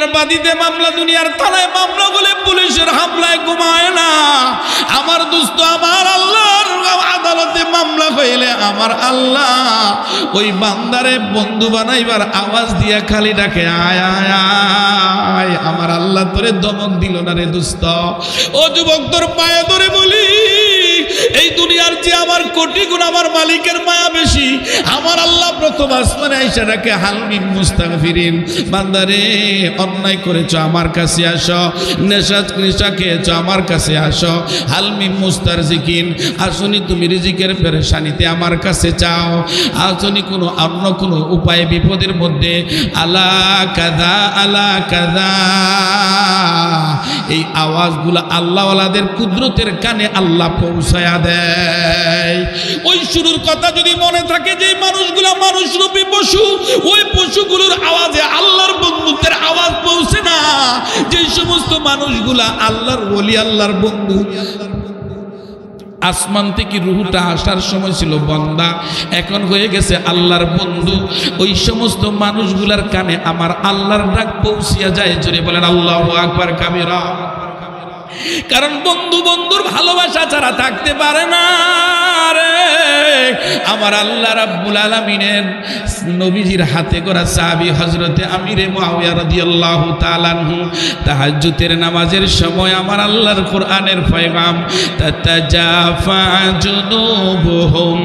দুনিয়ার বাদীতে মামলা, দুনিয়ার থানায় মামলা বলে পুলিশের হামলায় ঘুমায় না। আমার দোস্ত, আমার আল্লাহর আদালতে মামলা হইলে আমার আল্লাহ ওই বান্দারে বন্ধু বানাইবার আওয়াজ দিয়া খালি ডাকে, আয় আয় আয়। আমার আল্লাহ তোরে দমক দিল না রে দোস্ত। ও যুবক, তোর পায়ে ধরে বলি, এই দুনিয়ার যে আমার কোটি গুণ আমার মালিকের মায়া বেশি। আমার আল্লাহ প্রথম আসমানে আইসা ডাকে, হালমিন মুস্তাগফিরিন। বান্দারে, অন্যায় করেছ আমার কাছে আসো, নেশা খেয়েছ আমার কাছে আসো। হালমিন মুস্তারজিকিন, আসনি তুমি রিজিকের পেরেশানিতে আমার কাছে চাও, আসনি কোনো অন্য কোনো উপায়ে বিপদের মধ্যে। আলা কাদা আলা কাদা, এই আওয়াজগুলো আল্লাহওয়ালাদের কুদরতের কানে আল্লাহ পৌঁছায়া দেয়। ওই শুরুর কথা যদি মনে থাকে, যে মানুষগুলা মানুষরূপী পশু, ওই পশুগুলোর আওয়াজে আল্লাহর বন্ধুত্বের আওয়াজ পৌঁছে না। যে সমস্ত মানুষগুলা আল্লাহর ওলি, আল্লাহর বন্ধু, আসমান থেকে রুহুটা আসার সময় ছিল বান্দা, এখন হয়ে গেছে আল্লাহর বন্ধু। ওই সমস্ত মানুষগুলার কানে আমার আল্লাহর ডাক পৌঁছিয়া যায়। জোরে বলেন আল্লাহু আকবার কাবীরা। কারণ বন্ধু বন্ধুর ভালোবাসা ছাড়া থাকতে পারে না রে। আমার আল্লাহ রাব্বুল আলামিনের নবীজির হাতে করা সাহাবী হযরতে আমিরে মুআবিয়া রাদিয়াল্লাহু তাআলা আনহু তাহাজ্জুদের নামাজের সময় আমার আল্লাহর কোরআনের পয়গাম, তাতাজাফা জুনুবুহুম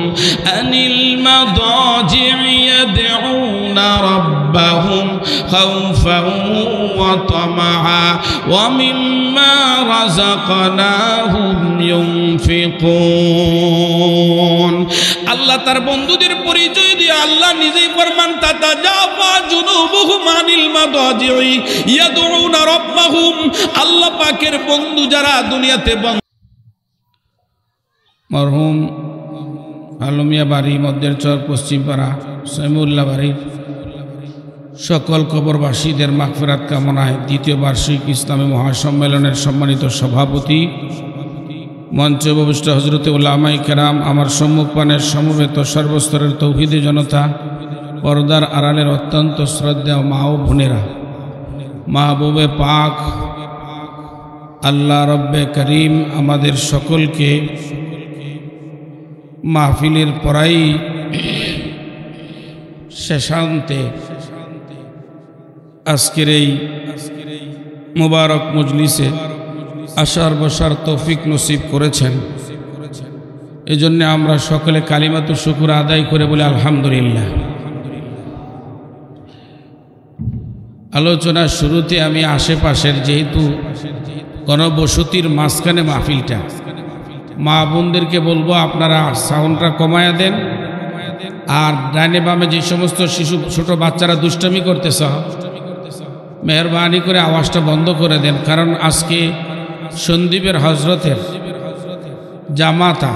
আনিল মাদাজি'i ইয়াদউনা রাব্বাহুম খাউফান ওয়া তামাআ ওয়া মিম্মা রাযাকনাহুম ইউনফিকুন। আল্লাহ তার বন্ধুদের পরিচয় দিয়ে আল্লাহ নিজেই ফরমান, তাতাজাফা জুনুবুহুম আনিল মাদাজি'i ইয়াদউনা রাব্বাহুম। আল্লাহ পাকের বন্ধু যারা দুনিয়াতে, মরহুম আলমিয়া বাড়ি, মধ্যের চর, পশ্চিম পাড়া, সাইমুল্লাহ বাড়ির সকল কবরবাসীদের মাগফিরাত কামনায় দ্বিতীয় বার্ষিক ইসলামী মহাসম্মেলনের সম্মানিত সভাপতি, মঞ্চে উপবিষ্ট হযরতে উলামায়ে কেরাম, আমার সম্মুখপানের সমবেত সর্বস্তরের তৌহিদি জনতা, পর্দার আড়ালের অত্যন্ত শ্রদ্ধেয় মা ও বোনেরা, মাহবুবে পাক আল্লাহ রব্বে করিম আমাদের সকলকে মাহফিলের পরাই শেষান্তে আজকের এই মুবারক মজলিসে আসার বসার তৌফিক নসিব করেছেন। এজন্য আমরা সকলে কালিমাতু শুকর আদায় করে বলি আলহামদুলিল্লাহ। আলোচনার শুরুতে আমি আশেপাশের, যেহেতু গণবসতির মাঝখানে মাহফিলটা, মা বোনদেরকে বলবো আপনারা সাউন্ডটা কমায়া দেন। আর ডাইনে বামে যে সমস্ত শিশু, ছোট বাচ্চারা দুষ্টামি করতেছ, মেহরবানি করে আওয়াজটা বন্ধ করে দেন। কারণ আজকে সন্দীপের হজরতের জামাতা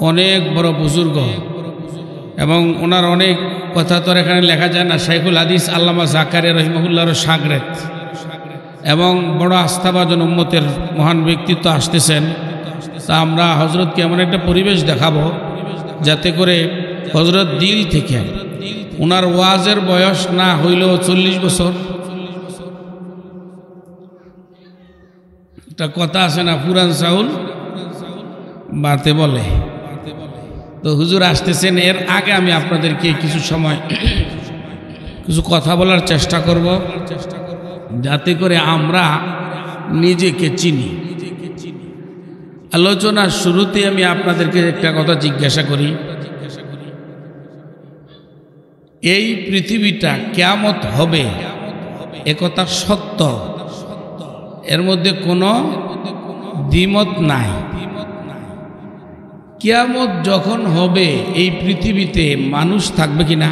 অনেক বড় বুজুর্গ, এবং ওনার অনেক কথা তো এখানে লেখা যায় না। শাইখুল হাদিস আল্লামা জাকারিয়া রহিমাহুল্লাহর শাগরেদ এবং বড় আস্থাভাজন উম্মতের মহান ব্যক্তিত্ব আসতেছেন। তা আমরা হজরতকে এমন একটা পরিবেশ দেখাবো যাতে করে হজরত দিল থেকে, ওনার ওয়াজের বয়স না হইলেও 40 বছর, একটা কথা আছে না, পুরান চাউল বাতে বলে। তো হুজুর আসতেছেন, এর আগে আমি আপনাদেরকে কিছু সময় কিছু কথা বলার চেষ্টা করব যাতে করে আমরা নিজেকে চিনি। আলোচনার শুরুতে আমি আপনাদেরকে একটা কথা জিজ্ঞাসা করি, এই পৃথিবীটা কিয়ামত হবে একথা সত্য, এর মধ্যে কোনো দ্বিমত নাই। কিয়ামত যখন হবে এই পৃথিবীতে মানুষ থাকবে কিনা?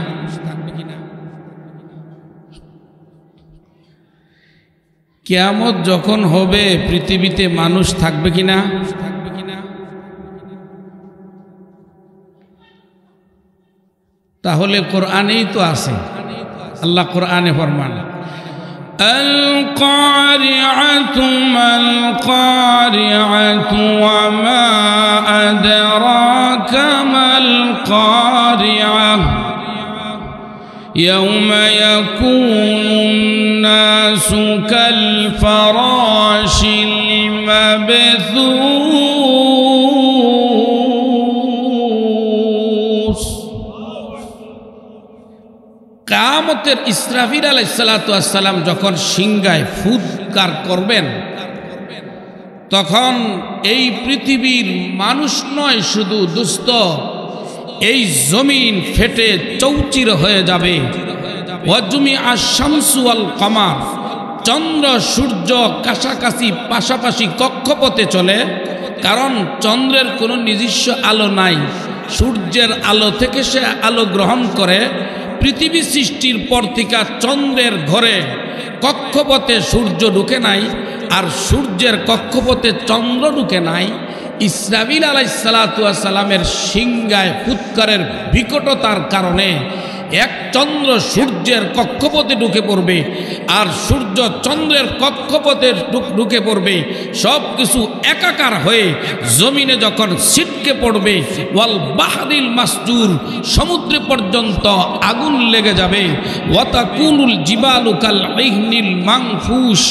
কিয়ামত যখন হবে পৃথিবীতে মানুষ থাকবে কিনা? তাহলে কোরআনেই তো আছে, আল্লাহ কোরআনে ফরমান, আল কারিআতু মাল কারিআতু ওয়া মা আদরাকা মাল কারিআহ ইয়াউমা ইয়াকুনুন كالفراش المبثوث কিয়ামতের ইসরাফিল আলাইহিস সালাতু ওয়াস সালাম যখন সিংহায় ফুৎকার করবেন তখন এই পৃথিবীর মানুষ নয় শুধু দুস্থ এই জমিন ফেটে চৌচির হয়ে যাবে ওয়াজুমি আশ-শামসু ওয়াল কমার চন্দ্র সূর্য কাছাকাছি পাশাপাশি কক্ষপথে চলে কারণ চন্দ্রের কোনো নিজস্ব আলো নাই সূর্যের আলো থেকে সে আলো গ্রহণ করে পৃথিবী সৃষ্টির পর থেকে চন্দ্রের ঘরে কক্ষপথে সূর্য ঢুকে নাই আর সূর্যের কক্ষপথে চন্দ্র ঢুকে নাই ইসরাফিল আলাইহিস সালাতু ওয়াস সালামের সিংহায় ফুৎকারের বিকটতার কারণে এক চন্দ্র সূর্যের কক্ষপথে ঢুকে পড়বে আর সূর্য চন্দ্রের কক্ষপথে ঢুকে পড়বে সব কিছু একাকার হয়ে জমিনে যখন ছিটকে পড়বে ওয়াল বাহরিল মাসজুর সমুদ্রে পর্যন্ত আগুন লেগে যাবে ওয়াতাকুনুল জিবালু কাল ইহনিল মানফুস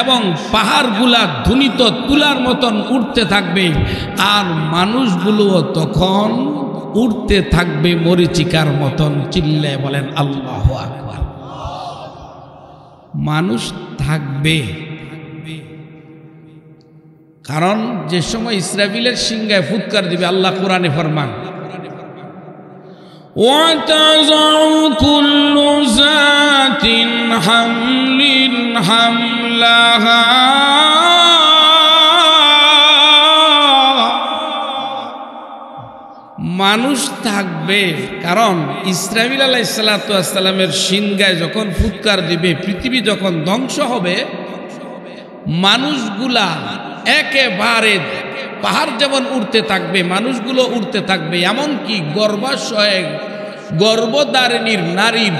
এবং পাহাড়গুলা ধুনিত তুলার মতন উঠতে থাকবে আর মানুষগুলো তখন উড়তে থাকবে মরিচিকার মতন চিল্লায় বলেন আল্লাহু আকবার মানুষ থাকবে কারণ যে সময় ইসরাফিলের সিংহায় ফুৎকার দিবে আল্লাহ কোরআনে ফরমান ওয়াতাযাউ কুল্লু যাতিন হামলিন হামলাহা মানুষ থাকবে কারণ ইসরাফিল আলাইহিস সালাতু ওয়াস সালামের সিংহায় যখন ফুৎকার দিবে পৃথিবী যখন ধ্বংস হবে মানুষগুলা একেবারে পাহাড় যেমন উঠতে থাকবে মানুষগুলো উঠতে থাকবে এমনকি গর্ভাশয়ে গর্ভধারিণীর নারীর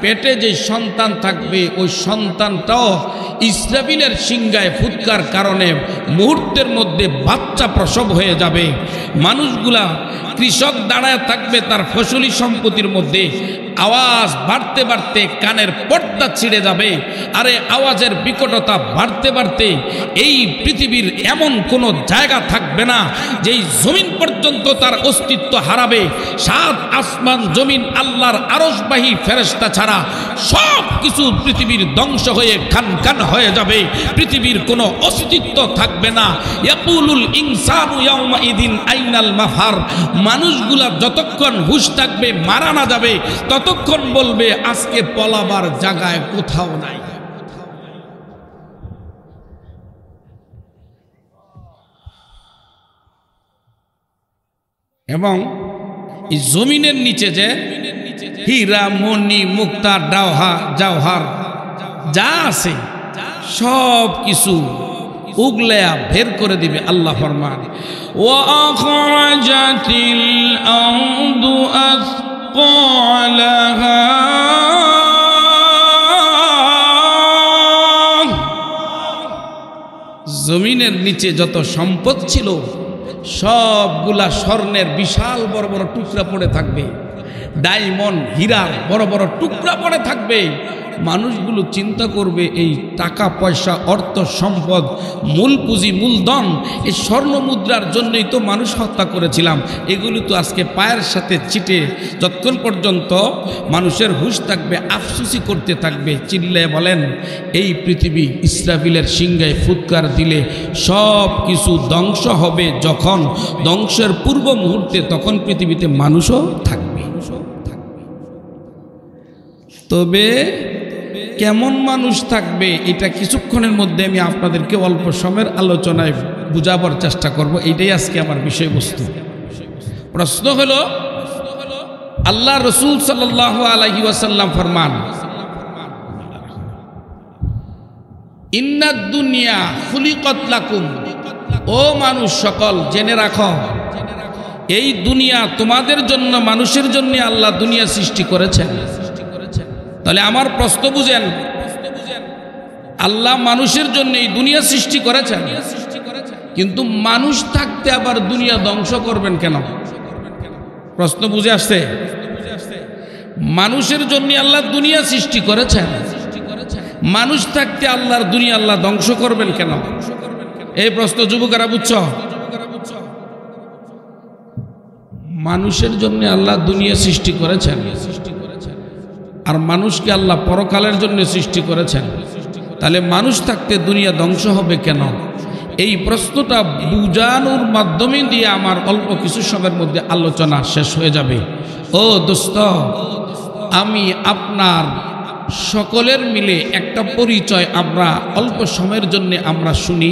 পেটে যে সন্তান থাকবে ওই সন্তানটাও ইসরাফিলের সিংহায় ফুৎকার কারণে মুহূর্তের মধ্যে বাচ্চা প্রসব হয়ে যাবে মানুষগুলা কৃষক দাঁড়ায় থাকবে তার ফসলি সম্পত্তির মধ্যে আওয়াজ বাড়তে বাড়তে কানের পর্দা ছিঁড়ে যাবে আরে আওয়াজের বিকটতা বাড়তে বাড়তে এই পৃথিবীর এমন কোনো জায়গা থাকবে না যেই জমিন পর্যন্ত তার অস্তিত্ব হারাবে সাত আসমান জমিন আল্লাহর আরশবাহী ফেরেশতা ছাড়া সব কিছু পৃথিবীর ধ্বংস হয়ে খান খান হয়ে যাবে পৃথিবীর কোনো অস্তিত্ব থাকবে না ইয়াকুলুল ইনসানু ইয়াউমাইদিন আইনাল মাফার মানুষগুলা যতক্ষণ হুঁশ থাকবে মারা না যাবে ততক্ষণ বলবে আজকে পলাবার জায়গায় কোথাও নাই এবং এই জমিনের নিচে যে হীরা মণি মুক্তা জওহার যা আছে সব কিছু উগলেয়া বের করে দিবে আল্লাহ ফরমান ওয়া আখরাজাতিল আরদু আথকালাহা জমিনের নিচে যত সম্পদ ছিল সবগুলা স্বর্ণের বিশাল বড় বড় টুকরা পড়ে থাকবে ডায়মন্ড হীরার বড় বড় টুকরা পড়ে থাকবে মানুষগুলো চিন্তা করবে এই টাকা পয়সা অর্থ সম্পদ মূল পুঁজি মূলধন এই স্বর্ণ মুদ্রার জন্যই তো মানুষ হত্যা করেছিলাম এগুলো তো আজকে পায়ের সাথে চিটে যতক্ষণ পর্যন্ত মানুষের হুঁশ থাকবে আফসুসি করতে থাকবে চিল্লায় বলেন এই পৃথিবী ইসরাফিলের সিংহায় ফুৎকার দিলে সব কিছু ধ্বংস হবে যখন ধ্বংসের পূর্ব মুহূর্তে তখন পৃথিবীতে মানুষও থাকবে তবে কেমন মানুষ থাকবে এটা কিছুক্ষণের মধ্যে আমি আপনাদেরকে অল্প সময়ের আলোচনায় বুঝাবার চেষ্টা করব এইটাই আজকে আমার বিষয়বস্তু প্রশ্ন হলো আল্লাহ রসুল সাল্লাল্লাহু আলাইহি ওয়াসাল্লাম ফরমান ইন্নাদ দুনিয়া খুলিকাত লাকুম ও মানুষ সকল জেনে রাখো এই দুনিয়া তোমাদের জন্য মানুষের জন্য আল্লাহ দুনিয়া সৃষ্টি করেছেন তাহলে আমার প্রশ্ন বুঝেন আল্লাহ মানুষের জন্য এই দুনিয়া সৃষ্টি করেছেন কিন্তু মানুষ থাকতে আবার দুনিয়া ধ্বংস করবেন কেন প্রশ্ন বুঝে আসছে মানুষের জন্য আল্লাহ দুনিয়া সৃষ্টি করেছেন মানুষ থাকতে আল্লাহর দুনিয়া আল্লাহ ধ্বংস করবেন কেন? এই প্রশ্ন যুবকেরা বুঝছ? মানুষের জন্য আল্লাহ দুনিয়া সৃষ্টি করেছেন, আর মানুষকে আল্লাহ পরকালের জন্য সৃষ্টি করেছেন। তাহলে মানুষ থাকতে দুনিয়া ধ্বংস হবে কেন? এই প্রশ্নটা বুঝানোর মাধ্যমে দিয়ে আমার অল্প কিছু সময়ের মধ্যে আলোচনা শেষ হয়ে যাবে। ও দোস্ত, আমি আপনার সকলের মিলে একটা পরিচয় আমরা অল্প সময়ের জন্য আমরা শুনি।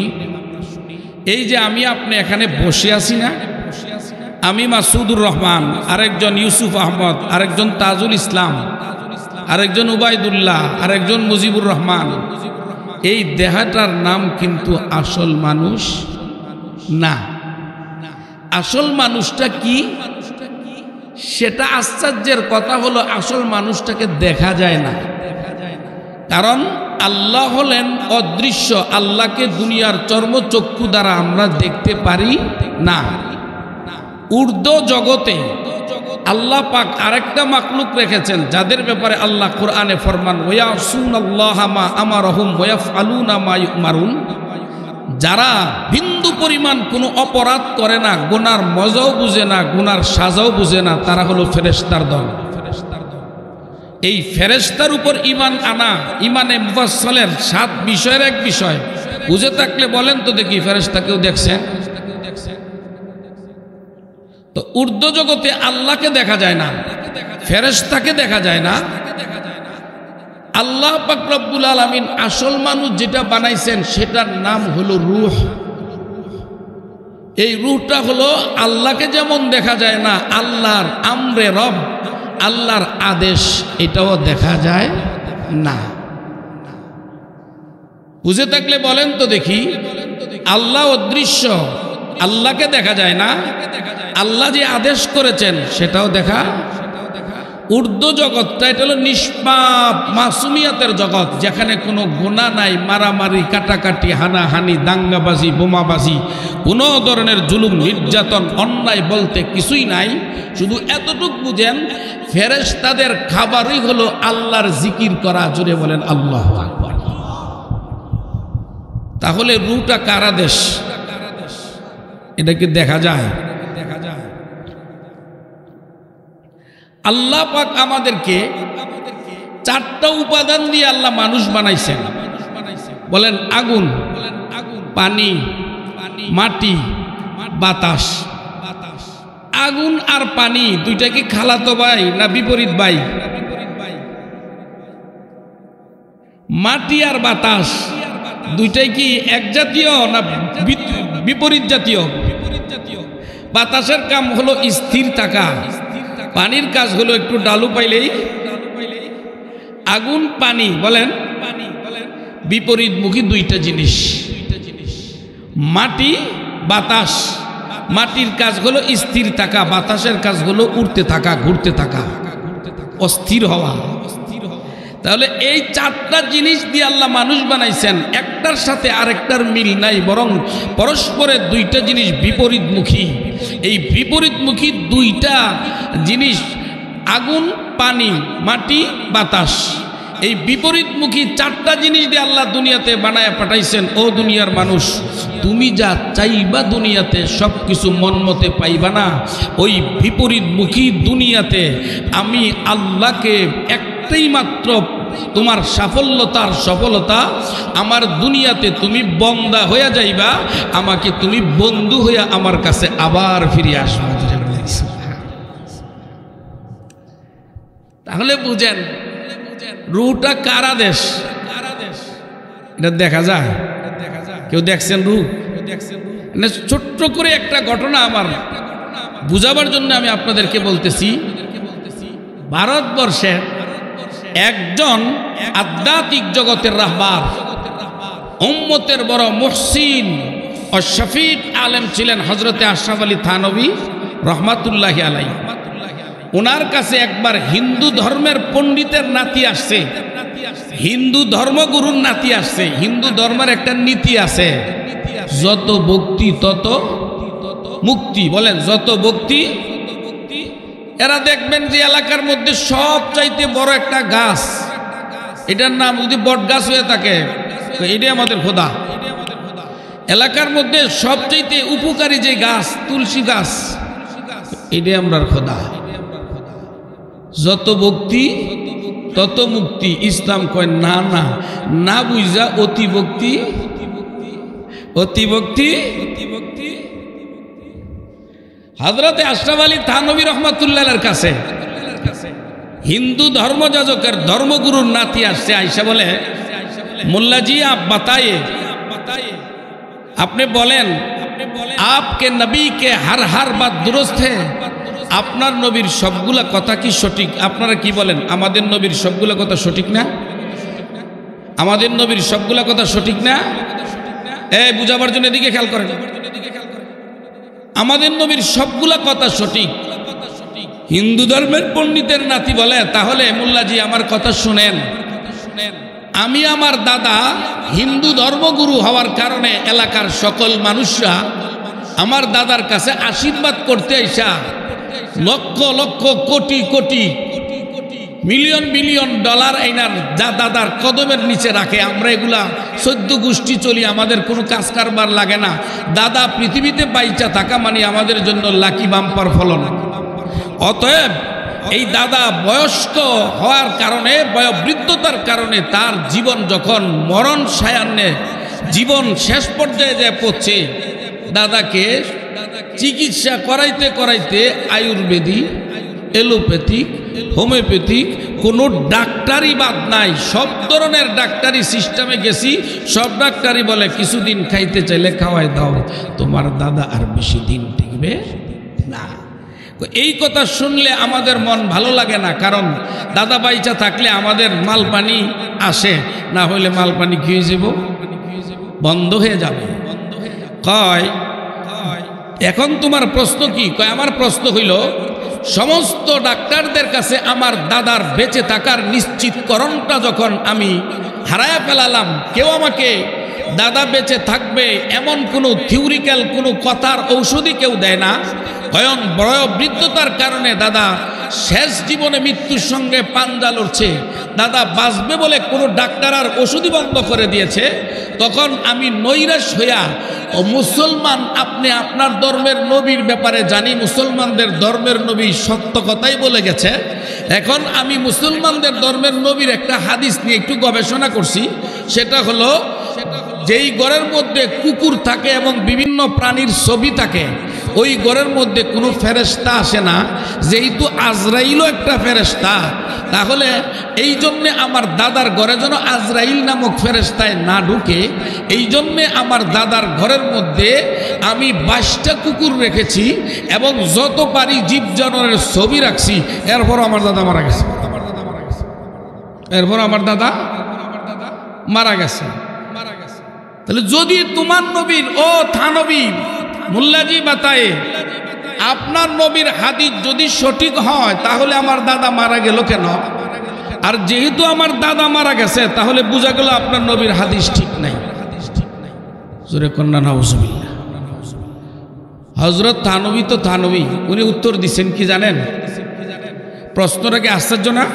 এই যে আমি আপনি এখানে বসে আছি না, আমি মাসুদুর রহমান, আরেকজন ইউসুফ আহমদ, আরেকজন তাজুল ইসলাম, আরেকজন উবাইদুল্লাহ, আরেকজন মুজিবুর রহমান। এই দেহটার নাম কিন্তু আসল মানুষ না। আসল মানুষটা কি? সেটা আশ্চর্যের কথা হলো আসল মানুষটাকে দেখা যায় না। কারণ আল্লাহ হলেন অদৃশ্য, আল্লাহকে দুনিয়ার চর্মচক্ষু দ্বারা আমরা দেখতে পারি না। ঊর্ধ্ব জগতে আল্লাহ পাক আরেকটা মাখলুক রেখেছেন যাদের ব্যাপারে আল্লাহ কোরআনে ফরমান ওয়ায়াসুনাল্লাহা মা আমারহুম ওয়ায়াফআলুনা মা ইউমারুন, যারা বিন্দু পরিমাণ কোনো অপরাধ করে না, গুনার মজাও বুঝে না, গুনার সাজাও বুঝে না, তারা হলো ফেরেশতার দল। এই ফেরেশতার উপর ঈমান আনা ঈমানে মুফাসসালের 7 বিষয়ের এক বিষয়। বুঝে থাকলে বলেন তো দেখি, ফেরেশতাকেও দেখছেন? তো ঊর্ধ্ব জগতে আল্লাহকে দেখা যায় না, ফেরেশতাকে দেখা যায় না। আল্লাহ পাক রব্বুল আলামিন আসল মানুষ যেটা বানাইছেন সেটার নাম হলো রূহ। এই রূহটা হলো আল্লাহকে যেমন দেখা যায় না, আল্লাহর আমরে রব, আল্লাহর আদেশ, এটাও দেখা যায় না। বুঝে থাকলে বলেন তো দেখি, আল্লাহ অদৃশ্য, আল্লাহকে দেখা যায় না, আল্লাহ যে আদেশ করেছেন সেটাও দেখা। ঊর্ধ্ব জগৎটা এটা হলো নিষ্পাপ মাসুমিয়াতের জগৎ, যেখানে কোনো গুনাহ নাই, মারামারি, কাটাকাটি, হানাহানি, দাঙ্গাবাজি, বোমাবাজি, কোনো ধরনের জুলুম, নির্যাতন, অন্যায় বলতে কিছুই নাই। শুধু এতটুক বুঝেন, ফেরেশতাদের খাবারই হলো আল্লাহর জিকির করা। জোরে বলেন আল্লাহু আকবার। তাহলে রূহটা কার আদেশ? এটা কি দেখা যায়? আল্লাহ পাক আমাদেরকে 4টা উপাদান দিয়ে আল্লাহ মানুষ বানাইছেন। বলেন আগুন, পানি, মাটি, বাতাস। আগুন আর পানি দুইটা কি খালাতো ভাই না বিপরীত ভাই? মাটি আর বাতাস দুইটাই কি এক জাতীয় না বিপরীত জাতীয়? বাতাসের কাম হলো স্থির থাকা, পানির কাজ হলো একটু ডালু পাইলেই। আগুন পানি বলেন বিপরীতমুখী দুইটা জিনিস। মাটি বাতাস, মাটির কাজ হলো স্থির থাকা, বাতাসের কাজ হলো উড়তে থাকা, ঘুরতে থাকা, অস্থির হওয়া। তাহলে এই 4টা জিনিস দিয়ে আল্লাহ মানুষ বানাইছেন, একটার সাথে আরেকটার মিল নাই, বরং পরস্পরের 2টা জিনিস বিপরীতমুখী। এই বিপরীতমুখী 2টা জিনিস আগুন, পানি, মাটি, বাতাস, এই বিপরীতমুখী 4টা জিনিস দিয়ে আল্লাহ দুনিয়াতে বানায় পাঠাইছেন। ও দুনিয়ার মানুষ, তুমি যা চাইবা দুনিয়াতে সব কিছু মন মতে পাইবা না। ওই বিপরীতমুখী দুনিয়াতে আমি আল্লাহকে একটাই মাত্র তোমার সাফল্যতার সফলতা, আমার দুনিয়াতে তুমি বন্দা হইয়া যাইবা, আমাকে তুমি বন্ধু হইয়া আমার কাছে আবার ফিরে আসবা। তাহলে বুঝেন রূহটা কার আদেশ? এটা দেখা যায়? কেউ দেখছেন রূহ? ছোট্ট করে একটা ঘটনা আমার বুঝাবার জন্য আমি আপনাদেরকে বলতেছি। ভারতবর্ষের একজন আধ্যাত্মিক জগতের রাহবার, উম্মতের বড় মুহসিন ও শফিক আলেম ছিলেন হযরতে আশরাফ আলী থানভী রহমাতুল্লাহি আলাইহি। ওনার কাছে একবার হিন্দু ধর্মের পণ্ডিতের নাতি আসছে, হিন্দু ধর্মগুরুর নাতি আসছে। হিন্দু ধর্মের একটা নীতি আছে, যত ভক্তি তত মুক্তি। বলেন যত ভক্তি। এরা দেখবেন যে এলাকার মধ্যে সব চাইতে বড় একটা গাছ, এটার নাম যদি বট গাছ হয়ে থাকে তো এটাই আমাদের খোদা। এলাকার মধ্যে সবচেয়ে উপকারী যে গাছ তুলসী গাছ, এটাই আমরার খোদা। যত ভক্তি তত মুক্তি। ইসলাম কয় না না, না বুঝা অতি ভক্তি, অতি ভক্তি। হযরতে আশরাফ আলী থানভী রহমাতুল্লাহর কাছে হিন্দু ধর্মযাজকের ধর্মগুরুর নাতি আসছে, আয়েশা বলে মোল্লাজি আপ বাতায়ে, আপনি বলেন আপকে নবী কে হর হর বাত দুরুস্ত है, আপনার নবীর সবগুলা কথা কি সঠিক? আপনারা কি বলেন, আমাদের নবীর সবগুলা কথা সঠিক না? আমাদের নবীর সবগুলা কথা সঠিক না? এই বুঝাবার জন্য এদিকে খেয়াল করেন। আমাদের নবীর সবগুলা কথা সঠিক। হিন্দু ধর্মের পণ্ডিতের নাতি বলে তাহলে মোল্লাজি আমার কথা শুনেন, আমি আমার দাদা হিন্দু ধর্মগুরু হওয়ার কারণে এলাকার সকল মানুষরা আমার দাদার কাছে আশীর্বাদ করতে আইসা lakh lakh crore crore million billion dollar আইনার যা দাদার কদমের নিচে রাখে। আমরা এগুলা 14 গোষ্ঠী চলি, আমাদের কোনো কাজ কারবার লাগে না। দাদা পৃথিবীতে বাইচা থাকা মানে আমাদের জন্য লাকি বাম্পার ফলন। অতএব এই দাদা বয়স্ক হওয়ার কারণে, বয়োবৃদ্ধতার কারণে তার জীবন যখন মরণ সায়ান্নে জীবন শেষ পর্যায়ে যায় পড়ছে, দাদাকে চিকিৎসা করাইতে করাইতে আয়ুর্বেদিক, এলোপ্যাথিক, হোমিওপ্যাথিক কোনো ডাক্তারই বাদ নাই। সব ধরনের ডাক্তারি সিস্টেমে গেছি, সব ডাক্তারই বলে কিছুদিন খাইতে চাইলে খাওয়াই দাও, তোমার দাদা আর বেশি দিন টিকবে না। এই কথা শুনলে আমাদের মন ভালো লাগে না, কারণ দাদা বাইচা থাকলে আমাদের মাল পানি আসে, না হইলে মাল পানি কি হয়ে যাব, বন্ধ হয়ে যাবে। কয় এখন তোমার প্রশ্ন কি? কয় আমার প্রশ্ন হইল সমস্ত ডাক্তারদের কাছে আমার দাদার বেঁচে থাকার নিশ্চিতকরণটা যখন আমি হারায়া ফেলালাম, কেউ আমাকে দাদা বেঁচে থাকবে এমন কোনো থিওরিক্যাল কোনো কথার ঔষধি কেউ দেয় না। হয়ন বয়োবৃদ্ধতার কারণে দাদা শেষ জীবনে মৃত্যুর সঙ্গে পাঞ্জা লড়ছে, দাদা বাঁচবে বলে কোনো ডাক্তার আর ওষুধই বন্ধ করে দিয়েছে। তখন আমি নৈরাশ হইয়া, ও মুসলমান আপনি আপনার ধর্মের নবীর ব্যাপারে জানি, মুসলমানদের ধর্মের নবী সত্য কথাই বলে গেছে। এখন আমি মুসলমানদের ধর্মের নবীর একটা হাদিস নিয়ে একটু গবেষণা করছি। সেটা হলো যেই ঘরের মধ্যে কুকুর থাকে এবং বিভিন্ন প্রাণীর ছবি থাকে, ওই ঘরের মধ্যে কোনো ফেরেশতা আসে না। যেহেতু আজরাইলও একটা ফেরেশতা, তাহলে এই জন্যে আমার দাদার ঘরে যেন আজরাইল নামক ফেরেশতায় না ঢুকে, এই জন্যে আমার দাদার ঘরের মধ্যে আমি 22টা কুকুর রেখেছি এবং যত পারি জীব জানোয়ারের ছবি রাখছি। এরপর আমার দাদা মারা গেছে, এরপর আমার দাদা মারা গেছে। তাহলে যদি তোমার নবীর ও থানবী মোল্লাজি বাতায়ে আপনার নবীর হাদিস যদি সঠিক হয়, তাহলে আমার দাদা মারা গেল কেন? আর যেহেতু আমার দাদা মারা গেছে, তাহলে বোঝা গেল আপনার নবীর হাদিস ঠিক নাই। জোরে কন্যা নাউজুবিল্লাহ। হযরত থানবী তো থানবী, উনি উত্তর দিচ্ছেন কি জানেন? প্রশ্নটাকে আশ্চর্য না?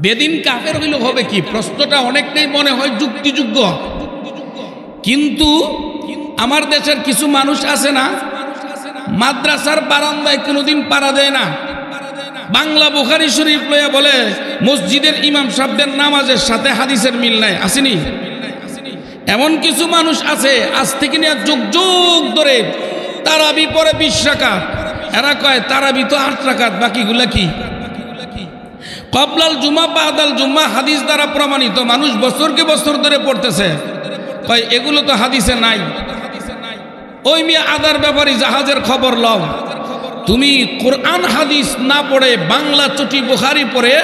বেদিন কাফের হইল হবে কি? প্রশ্নটা অনেকটাই মনে হয় যুক্তিযোগ্য, কিন্তু আমার দেশের কিছু মানুষ আছে না, মাদ্রাসার বারান্দায় কোনোদিন পাড়া দেয় না, বাংলা বুখারী শরীফ লইয়া বলে মসজিদের ইমাম সাহেবদের নামাজের সাথে হাদিসের মিল নাই। আসেনি? এমন কিছু মানুষ আছে আজ থেকে নিয়ে যুগ যুগ ধরে তারাবি পরে 20 রাকাত, এরা কয় তারাবি তো 8 রাকাত, বাকিগুলা কি? কবলাল জুমা বাদাল জুমা হাদিস দ্বারা প্রমাণিত, মানুষ বছরকে বছর ধরে পড়তেছে, কয় এগুলো তো হাদিসে নাই। ওই মিয়া আদার ব্যাপারে জাহাজের খবর লও, তুমি কোরআন হাদিস না পড়ে বাংলা চটি বুখারী পড়ে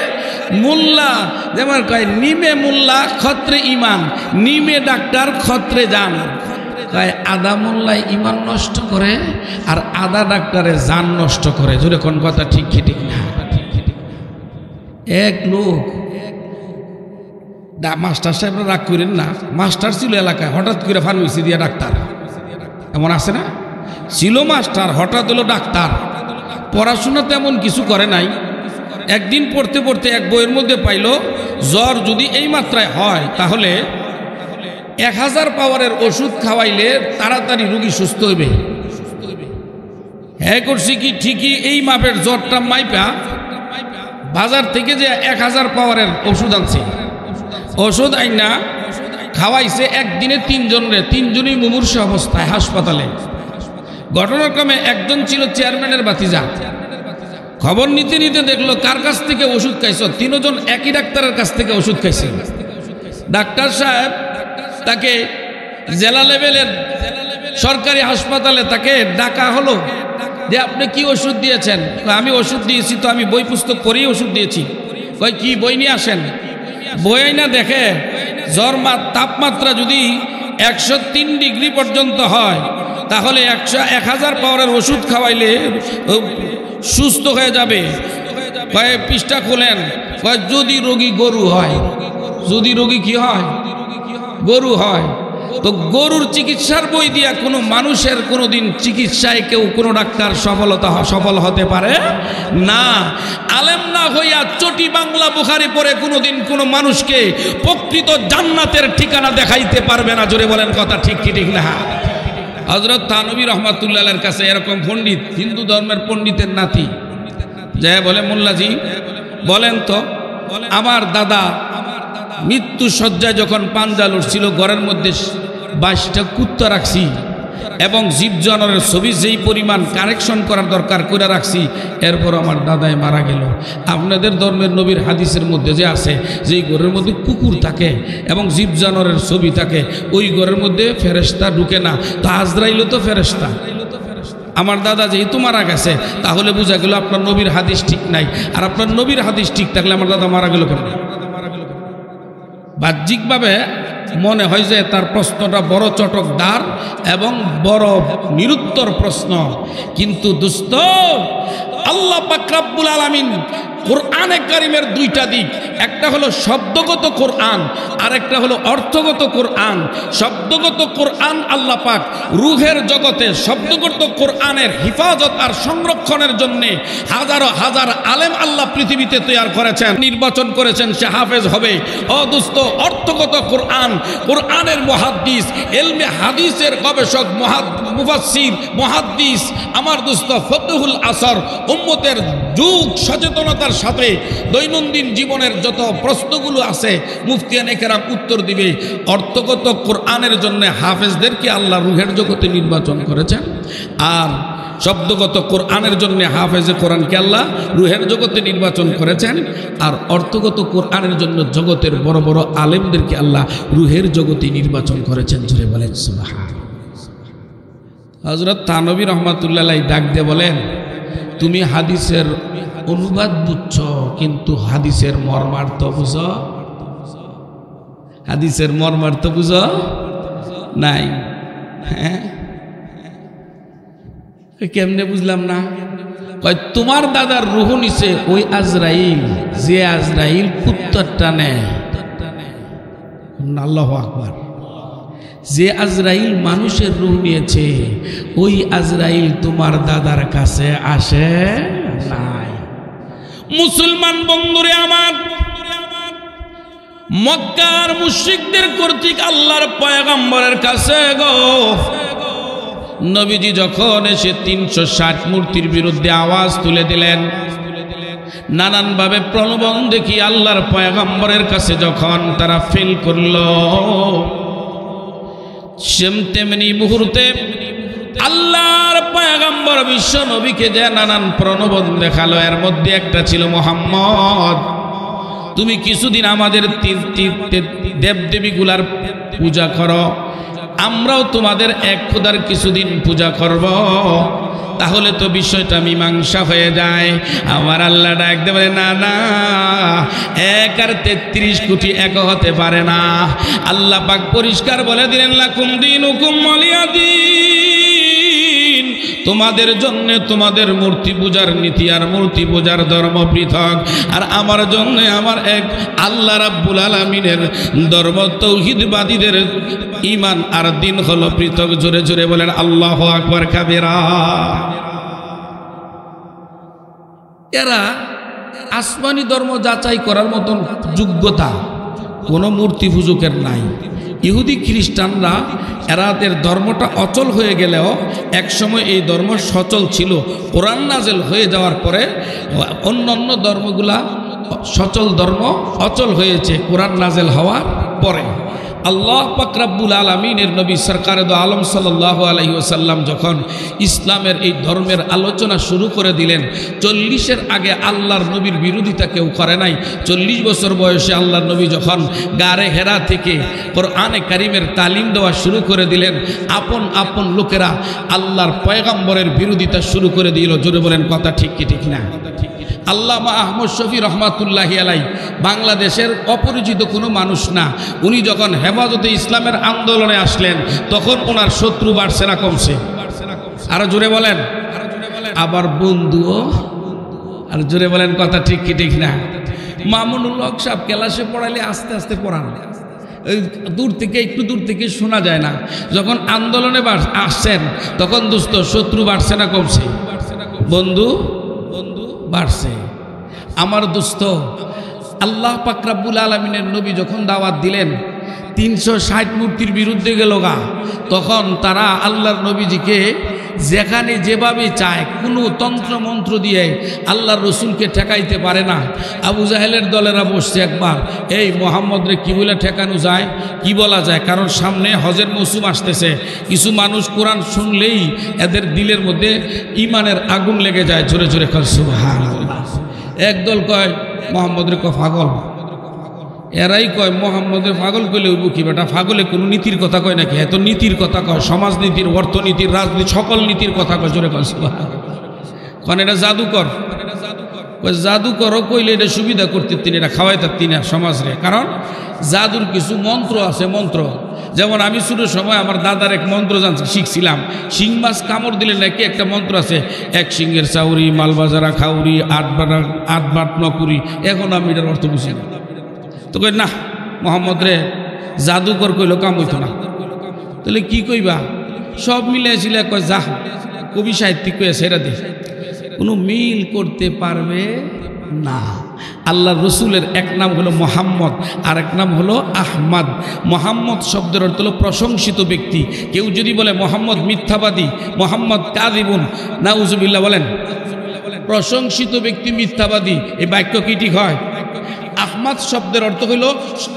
মোল্লা, যেমন কয় নিমে মোল্লা খত্রে ইমান, নিমে ডাক্তার খত্রে জান। কয় আদা মোল্লায় ইমান নষ্ট করে আর আদা ডাক্তারে জান নষ্ট করে। জোরে কোন কথা ঠিক কি ঠিক না? এক লোক মাস্টার সাহেবরা রাগ করেন না, মাস্টার ছিল এলাকায়, হঠাৎ করে ফার্মেসি দিয়ে ডাক্তার, এমন আছে না? ছিল মাস্টার, হঠাৎ হলো ডাক্তার। পড়াশোনা তেমন কিছু করে নাই। একদিন পড়তে পড়তে এক বইয়ের মধ্যে পাইল জ্বর যদি এই মাত্রায় হয় তাহলে 1000 পাওয়ারের ওষুধ খাওয়াইলে তাড়াতাড়ি রোগী সুস্থ হইবে। হ্যাঁ করছি কি ঠিকই এই মাপের জ্বরটা মাইপা বাজার থেকে যে 1000 পাওয়ারের ওষুধ আনছে, ওষুধ আইনা খাওয়াইছে একদিনে 3 জনরে, 3 জনই মুমূর্ষু অবস্থায় হাসপাতালে। ঘটনাক্রমে একজন ছিল চেয়ারম্যানের ভাতিজা। খবর নিতে নিতে দেখলো কার কাছ থেকে ওষুধ খাইছ, 3 জন একই ডাক্তারের কাছ থেকে ওষুধ খাইছে। ডাক্তার সাহেব তাকে জেলা লেভেলের সরকারি হাসপাতালে তাকে ডাকা হলো যে আপনি কি ওষুধ দিয়েছেন? আমি ওষুধ দিয়েছি তো, আমি বই পুস্তক পড়েই ওষুধ দিয়েছি। কই কি বই নিয়ে আসেন? বই না দেখে জ্বর তাপমাত্রা যদি 103 ডিগ্রি পর্যন্ত হয় তাহলে 1000 পাওয়ারের ওষুধ খাওয়াইলে সুস্থ হয়ে যাবে। কয় পৃষ্ঠা খোলেন, কয় যদি রোগী গরু হয়, যদি রোগী কি হয়? গরু হয়। তো গরুর চিকিৎসার বই দিয়া কোনো মানুষের কোনোদিন চিকিৎসায় কেউ কোনো ডাক্তার সফল হতে পারে না। আলেম না হইয়া চটি বাংলা বুখারি পড়ে কোনোদিন কোনো মানুষকে প্রকৃত জান্নাতের ঠিকানা দেখাইতে পারবে না। জোরে বলেন কথা ঠিক কি ঠিক না? হযরত থানভী রহমাতুল্লাহ আলাইহির কাছে এরকম পণ্ডিত, হিন্দু ধর্মের পণ্ডিতের নাতি, যে বলে মোল্লাজি বলেন তো, আমার দাদা মৃত্যু শয্যায় যখন পাঞ্জা লড়ছিল, ঘরের মধ্যে 22টা কুত্তা রাখছি এবং জীব জানোয়ারের ছবি যেই পরিমাণ কারেকশন করার দরকার করে রাখছি, এরপর আমার দাদাই মারা গেল। আপনাদের ধর্মের নবীর হাদিসের মধ্যে যে আছে যে ঘরের মধ্যে কুকুর থাকে এবং জীব জানোয়ারের ছবি থাকে, ওই ঘরের মধ্যে ফেরেশতা ঢুকে না। তো আজরাইলও তো ফেরেশতা। আমার দাদা যেহেতু মারা গেছে তাহলে বোঝা গেল আপনার নবীর হাদিস ঠিক নাই। আর আপনার নবীর হাদিস ঠিক থাকলে আমার দাদা মারা গেল কেন? বাহ্যিকভাবে মনে হয় যে তার প্রশ্নটা বড় চটকদার এবং বড় নিরুত্তর প্রশ্ন, কিন্তু দোস্ত আল্লাহ পাক রব্বুল আলামিন কোরআনে কারিমের 2টা দিক, একটা হলো শব্দগত কোরআন আর একটা হলো অর্থগত কোরআন। শব্দগত কোরআন আল্লাহ পাক রূহের জগতে শব্দগত কোরআনের হিফাজত আর সংরক্ষণের জন্য হাজারো হাজার আলেম আল্লাহ পৃথিবীতে তৈরি করেছেন, নির্বাচন করেছেন, সে হাফেজ হবে। ও দোস্ত, অর্থগত কোরআন, কোরআনের মুহাদ্দিস, ইলমে হাদিসের গবেষক, মুফাসসির, মুহাদ্দিস, আমার দোস্ত ফতুহুল আসর উম্মতের যুগ সচেতনতার সাথে দৈনন্দিন জীবনের যত প্রশ্নগুলো আছে মুফতিয়ানে কেরাম উত্তর দিবে। অর্থগত কোরআনের জন্য হাফেজদেরকে আল্লাহ রূহের জগতে নির্বাচন করেছেন, আর শব্দগত কোরআনের জন্য হাফেজে কোরআনকে আল্লাহ রূহের জগতে নির্বাচন করেছেন, আর অর্থগত কোরআনের জন্য জগতের বড় বড় আলেমদেরকে আল্লাহ রূহের জগতে নির্বাচন করেছেন। জুড়ে বলেন সুবহান। হযরত থানভী রহমাতুল্লাহ আলাইহি ডাক দিয়ে বলেন, তুমি হাদিসের অনুবাদ বুঝছো কিন্তু হাদিসের মর্মার্থ বুঝো? হাদিসের মর্মার্থ বুঝো নাই? হ্যাঁ, কেমনে বুঝলাম না? কয় তোমার দাদার রূহ নিছে ওই আজরাইল, যে আজরাইল কুত্তারটা নেয়। আল্লাহু আকবার। যে আজরাইল মানুষের রূহ নিয়েছে ওই আজরাইল তোমার দাদার কাছে আসে নাই। মুসলমান বন্ধুরে আমার, মক্কার মুশরিকদের কর্তৃক আল্লাহর পয়গম্বরের কাছে গো নবীজি যখন এসে 360 মূর্তির বিরুদ্ধে আওয়াজ তুলে দিলেন, নানানভাবে প্রলোভন দেখি আল্লাহর পয়গম্বরের কাছে যখন তারা ফেল করল, তেমনি মুহূর্তে আল্লাহর পয়গম্বর বিশ্ব নবীকে যে নানান প্রলোভন দেখালো, এর মধ্যে একটা ছিল, মুহাম্মদ তুমি কিছুদিন আমাদের দেবদেবীগুলার পূজা করো, আমরাও তোমাদের এক খোদার কিছুদিন পূজা করব, তাহলে তো বিষয়টা মীমাংসা হয়ে যায়। আমার আল্লাহ ডাক দিয়ে বলে, না না, 1 আর 33 কোটি এক হতে পারে না। আল্লাহ পাক পরিষ্কার বলে দিলেন, লাকুম দীনুকুম ওয়ালিয়া দীন, তোমাদের জন্য তোমাদের মূর্তি পূজার নীতি আর মূর্তি পূজার ধর্ম পৃথক, আর আমার জন্য আমার এক আল্লাহ রাব্বুল আলামিনের ধর্ম, তৌহিদবাদীদের ঈমান আর দিন হলো পৃথক। জোরে জোরে বলেন আল্লাহু আকবার কাবীরা। এরা আসমানি ধর্ম যাচাই করার মতন যোগ্যতা কোনো মূর্তি পূজকের নাই। ইহুদি খ্রিস্টানরা এরাদের ধর্মটা অচল হয়ে গেলেও একসময় এই ধর্ম সচল ছিল। কোরআন নাজেল হয়ে যাওয়ার পরে অন্যান্য ধর্মগুলা সচল ধর্ম অচল হয়েছে কোরআন নাজেল হওয়ার পরে। আল্লাহ পাক রব্বুল আলামিনের নবী সরকারে দো আলম সাল্লাল্লাহু আলাইহি ওয়াসাল্লাম যখন ইসলামের এই ধর্মের আলোচনা শুরু করে দিলেন, 40-এর আগে আল্লাহর নবীর বিরোধিতা কেউ করে নাই। 40 বছর বয়সে আল্লাহর নবী যখন গারে হেরা থেকে কোরআনে কারিমের তালিম দেওয়া শুরু করে দিলেন, আপন আপন লোকেরা আল্লাহর পয়গম্বরের বিরোধিতা শুরু করে দিল। জোরে বলেন কথা ঠিক কি ঠিক না? আল্লামা আহমদ শফি রহমাতুল্লাহি আলাই বাংলাদেশের অপরিচিত কোনো মানুষ না। উনি যখন হেফাজতে ইসলামের আন্দোলনে আসলেন তখন ওনার শত্রু বাড়ছে না কমছে? আরো জোরে বলেন। আবার বন্ধুও, আর জোরে বলেন কথা ঠিক কি ঠিক না? মামুনুল হক সাহেব ক্লাসে পড়াইলে আস্তে আস্তে পড়ান, দূর থেকে একটু দূর থেকে শোনা যায় না। যখন আন্দোলনে আসছেন তখন দোস্ত শত্রু বাড়ছে না কমছে? বন্ধু বাড়ছে। আমার দোস্ত, আল্লাহ পাক রব্বুল আলামিনের নবী যখন দাওয়াত দিলেন 360 মূর্তির বিরুদ্ধে গেল গা, তখন তারা আল্লাহর নবীজিকে যেখানে যেভাবে চায় কোনো তন্ত্র মন্ত্র দিয়ে আল্লাহর রসুলকে ঠেকাইতে পারে না। আবু জাহেলের দলেরা বসছে একবার, এই মোহাম্মদ রে কি বলে ঠেকানো যায়, কি বলা যায়? কারণ সামনে হজের মৌসুম আসতেছে, কিছু মানুষ কোরআন শুনলেই এদের দিলের মধ্যে ইমানের আগুন লেগে যায়। জোরে জোরে কয় সুবহানাল্লাহ। একদল কয় মোহাম্মদ রে কয় পাগল, এরাই কয় মোহাম্মদের পাগল কইলে হইব কি বেটা, পাগলে কোনো নীতির কথা কয় নাকি? এত নীতির কথা কয়, সমাজনীতির, অর্থনীতির, রাজনীতি, সকল নীতির কথা কয়। জোরে কয় কন এটা জাদুকর। জাদুকরও কইলে এটা সুবিধা করতে তিনি, এটা খাওয়াইতে তিনি সমাজ রে। কারণ জাদুর কিছু মন্ত্র আছে, মন্ত্র। যেমন আমি ছোটো সময় আমার দাদার এক মন্ত্র শিখছিলাম, শিং মাছ কামড় দিলে নাকি একটা মন্ত্র আছে, 1 সিংহের চাউরি, মালবাজারা খাউরি, 8 বাট নকুরি। এখন আমি এটার অর্থ বুঝি না। তো কই না, মোহাম্মদ রে জাদুকর কইল কাম হইতো না। তাহলে কি কইবা? সব মিলাইছিল, কয় যা কবি সাহিত্যিক কয়ে সেরা দে, কোনো মিল করতে পারবে না। আল্লাহ রসুলের এক নাম হলো মোহাম্মদ, আর এক নাম হলো আহমদ। মোহাম্মদ শব্দের অর্থ হলো প্রশংসিত ব্যক্তি। কেউ যদি বলে মোহাম্মদ মিথ্যাবাদী, মোহাম্মদ কাযিবুন, নাউজুবিল্লাহ বলেন, প্রশংসিত ব্যক্তি মিথ্যাবাদী, এই বাক্য কি ঠিক হয়? আহমদ শব্দের অর্থ হইল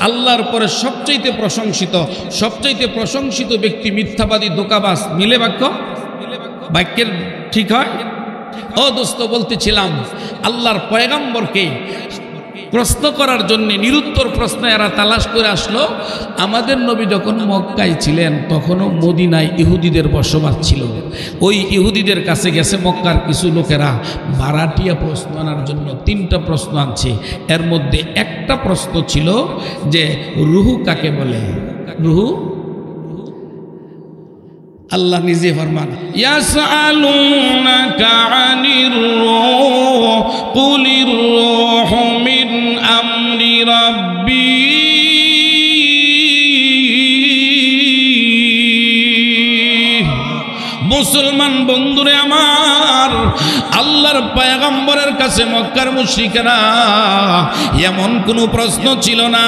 আল্লাহর পরে সবচাইতে প্রশংসিত, সবচাইতে প্রশংসিত ব্যক্তি মিথ্যাবাদী, ধোঁকাবাজ। মিলে বাক্য? বাক্যের ঠিক হয়? ও দোস্ত, বলতেছিলাম আল্লাহর পয়গম্বরকে প্রশ্ন করার জন্য নিরুত্তর প্রশ্ন এরা তালাশ করে আসলো। আমাদের নবী যখন মক্কায় ছিলেন তখনও মদিনায় ইহুদিদের বসবাস ছিল। ওই ইহুদিদের কাছে গেছে মক্কার কিছু লোকেরা বারাটিয়া প্রশ্ন আনার জন্য। 3টা প্রশ্ন আনছে। এর মধ্যে একটা প্রশ্ন ছিল যে রুহু কাকে বলে? রুহু আল্লাহ নিজে ফরমান, ইয়াসআলুনাকা আনির রূহ কুলির রূহু মিন আমরি রাব্বি। মুসলমান বন্ধুরে আমার, আল্লাহর পয়গম্বরের কাছে মক্কার মুশরিকেরা এমন কোনো প্রশ্ন ছিল না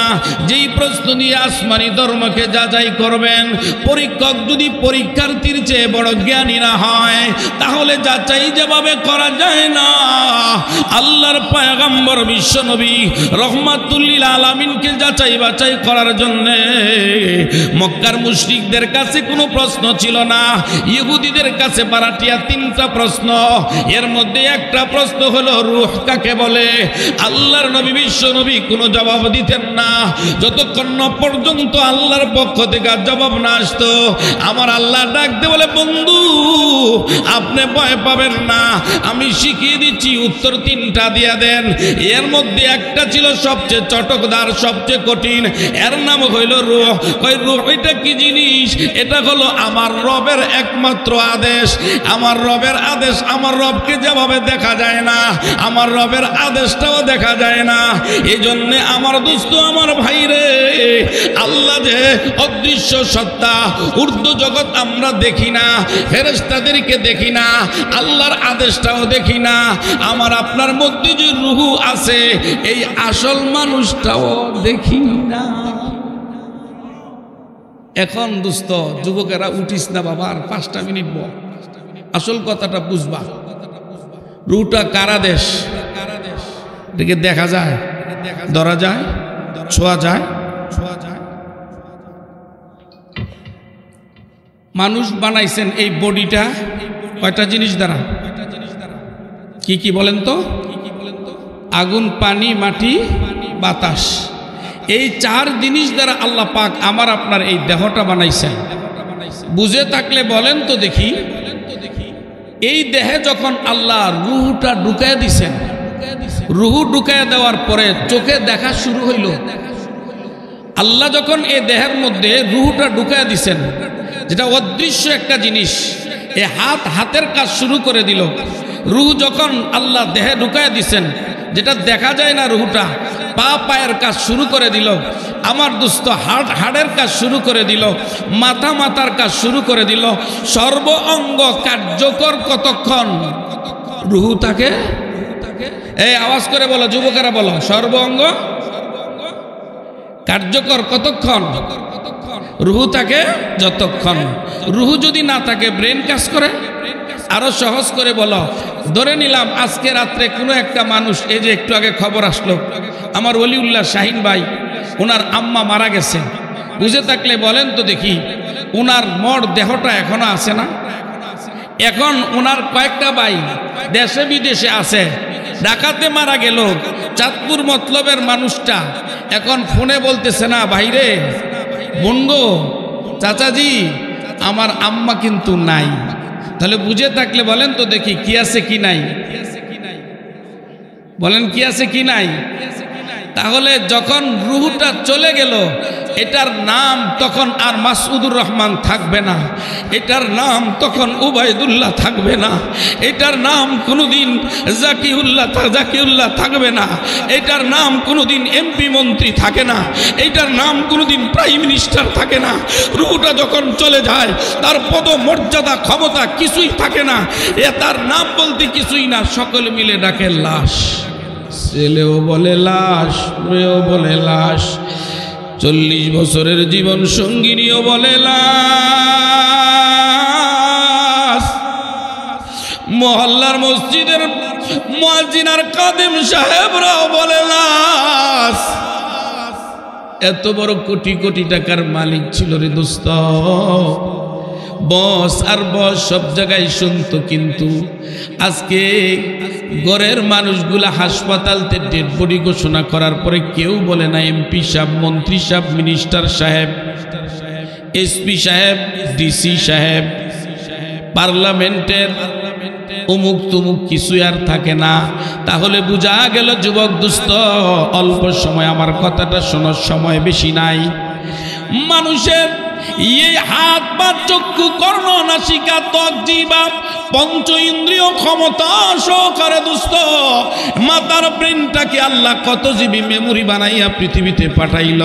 যেই প্রশ্ন দিয়ে আসমানি ধর্মকে যাচাই করবেন। পরীক্ষক যদি পরীক্ষার্থীর চেয়ে বড় জ্ঞানী না হয় তাহলে যাচাই যেভাবে করা যায় না, আল্লাহর পয়গম্বর বিশ্বনবী রহমাতুল্লিল আলামিনকে যাচাই বাছাই করার জন্য মক্কার মুশরিকদের কাছে কোনো প্রশ্ন ছিল না। ইহুদিদের কাছে বারাটিয়া 3টা প্রশ্ন। এর মধ্যে একটা প্রশ্ন হলো রূহ কাকে বলে। আল্লাহর নবী বিশ্বনবী কোনো জবাব দিতেন না যতক্ষণ না পর্যন্ত আল্লাহর পক্ষ থেকে জবাব না আসতো। আমার আল্লাহ ডাকতে বলে, বন্ধু আপনি ভয় পাবেন না, আমি শিখিয়ে দিচ্ছি, উত্তর 3টা দিয়ে দেন। এর মধ্যে একটা ছিল সবচেয়ে চটকদার, সবচেয়ে কঠিন, এর নাম হইল রূহ। কই রূহ এটা কি জিনিস? এটা হলো আমার রবের একমাত্র আদেশ, আমার রবের আদেশ। আমার রবকে যেভাবে দেখা যায় না, আমার রবের আদেশটাও দেখা যায় না। এই জন্যে আমার দোস্ত, আমার ভাই রে, আল্লাহ যে অদৃশ্য সত্তা, ঊর্ধ্ব জগৎ আমরা দেখি না, ফেরেশতাদেরকে দেখি না, আল্লাহর আদেশটাও দেখি না। আমার আপনার মধ্যে যে রূহ আছে, এই আসল মানুষটাও দেখি না। এখন দোস্ত যুবকেরা উঠিস না বাবা, আর 5টা মিনিট বল, আসল কথাটা বুঝবা। রূহটা কারা দেশ, এটাকে দেখা যায়, ধরা যায়, ছোঁয়া যায়। মানুষ বানাইছেন এই বডিটা কয়টা জিনিস দ্বারা? কি কি বলেন তো? আগুন, পানি, মাটি, বাতাস। এই 4 জিনিস দ্বারা আল্লাহ পাক আমার আপনার এই দেহটা বানাইছেন। বুঝে থাকলে বলেন তো দেখি, এই দেহে যখন আল্লাহ রূহটা ঢুকায় দিছেন, রূহ ঢুকায় দেওয়ার পরে চোখে দেখা শুরু হইল। আল্লাহ যখন এই দেহের মধ্যে রূহটা ঢুকায় দিছেন, যেটা অদৃশ্য একটা জিনিস, এই হাতের কাজ শুরু করে দিল। রূহ যখন আল্লাহ দেহে ঢুকায় দিছেন, যেটা দেখা যায় না, রূহটা পায়ের কাজ শুরু করে দিল। আমার দোস্ত হাড়ের কাজ শুরু করে দিল, মাথার কাজ শুরু করে দিল। সর্ব অঙ্গ কার্যকর কতক্ষণ? রূহ তাকে, এই আওয়াজ করে বলো, যুবকেরা বলো, সর্ব অঙ্গ কার্যকর কতক্ষণ? রূহ থাকে যতক্ষণ। রূহ যদি না থাকে ব্রেন কাজ করে? আরো সহজ করে বলো, ধরে নিলাম আজকে রাত্রে কোনো একটা মানুষ, এই যে একটু আগে খবর আসলো আমার ওলিউল্লাহ শাহিন ভাই, ওনার আম্মা মারা গেছে। বুঝে থাকলে বলেন তো দেখি, ওনার মর দেহটা এখনো আছে না? এখন ওনার কয়েকটা ভাই দেশে বিদেশে আছে। ঢাকাতে মারা গেল, চাঁদপুর মতলবের মানুষটা এখন ফোনে বলতেছে, না ভাইরে, বন্ধু, চাচাজি, আমার আম্মা কিন্তু নাই। তাহলে বুঝে থাকলে বলেন তো দেখি, কি আছে কি নাই? বলেন কি আছে কি নাই? তাহলে যখন রূহটা চলে গেল, এটার নাম তখন আর মাসউদুর রহমান থাকবে না, এটার নাম তখন উবাইদুল্লাহ থাকবে না, এটার নাম কোনোদিন জাকিউল্লাহ থাকবে না, এটার নাম কোনোদিন এমপি মন্ত্রী থাকে না, এটার নাম কোনোদিন প্রাইম মিনিস্টার থাকে না। রূহটা যখন চলে যায়, তার পদমর্যাদা ক্ষমতা কিছুই থাকে না, তার নাম বলতে কিছুই না। সকলে মিলে ডাকে লাশ। ছেলেও বলে লাশ, মেয়েও বলে লাশ, 40 বছরের জীবন সঙ্গিনীও বলে লাশ, মহল্লার মসজিদের মুয়াজ্জিন আর কাদেম সাহেবরাও বলে লাশ। এত বড় কোটি কোটি টাকার মালিক ছিল রে দোস্ত, বস আর বস সব জায়গায় শুনতো, কিন্তু আজকে ঘরের মানুষগুলা হাসপাতালতে ডেড বডি ঘোষণা করার পরে কেউ বলে না এমপি সাহেব, মন্ত্রী সাহেব, মিনিস্টার সাহেব, এসপি সাহেব, ডিসি সাহেব, পার্লামেন্টের অমুক তুমুক কিছু আর থাকে না। তাহলে বোঝা গেল যুবক দোস্ত, অল্প সময়, আমার কথাটা শোনার সময় বেশি নাই। মানুষের এই হাত বা চক্ষু, কর্ণ, নাসিকা, ত্বক, জিহ্বা, পঞ্চ ইন্দ্রিয় ক্ষমতা সহকারে দোস্ত, মাতার ব্রেনটাকে আল্লাহ কত জিবি মেমোরি বানাইয়া পৃথিবীতে পাঠাইল,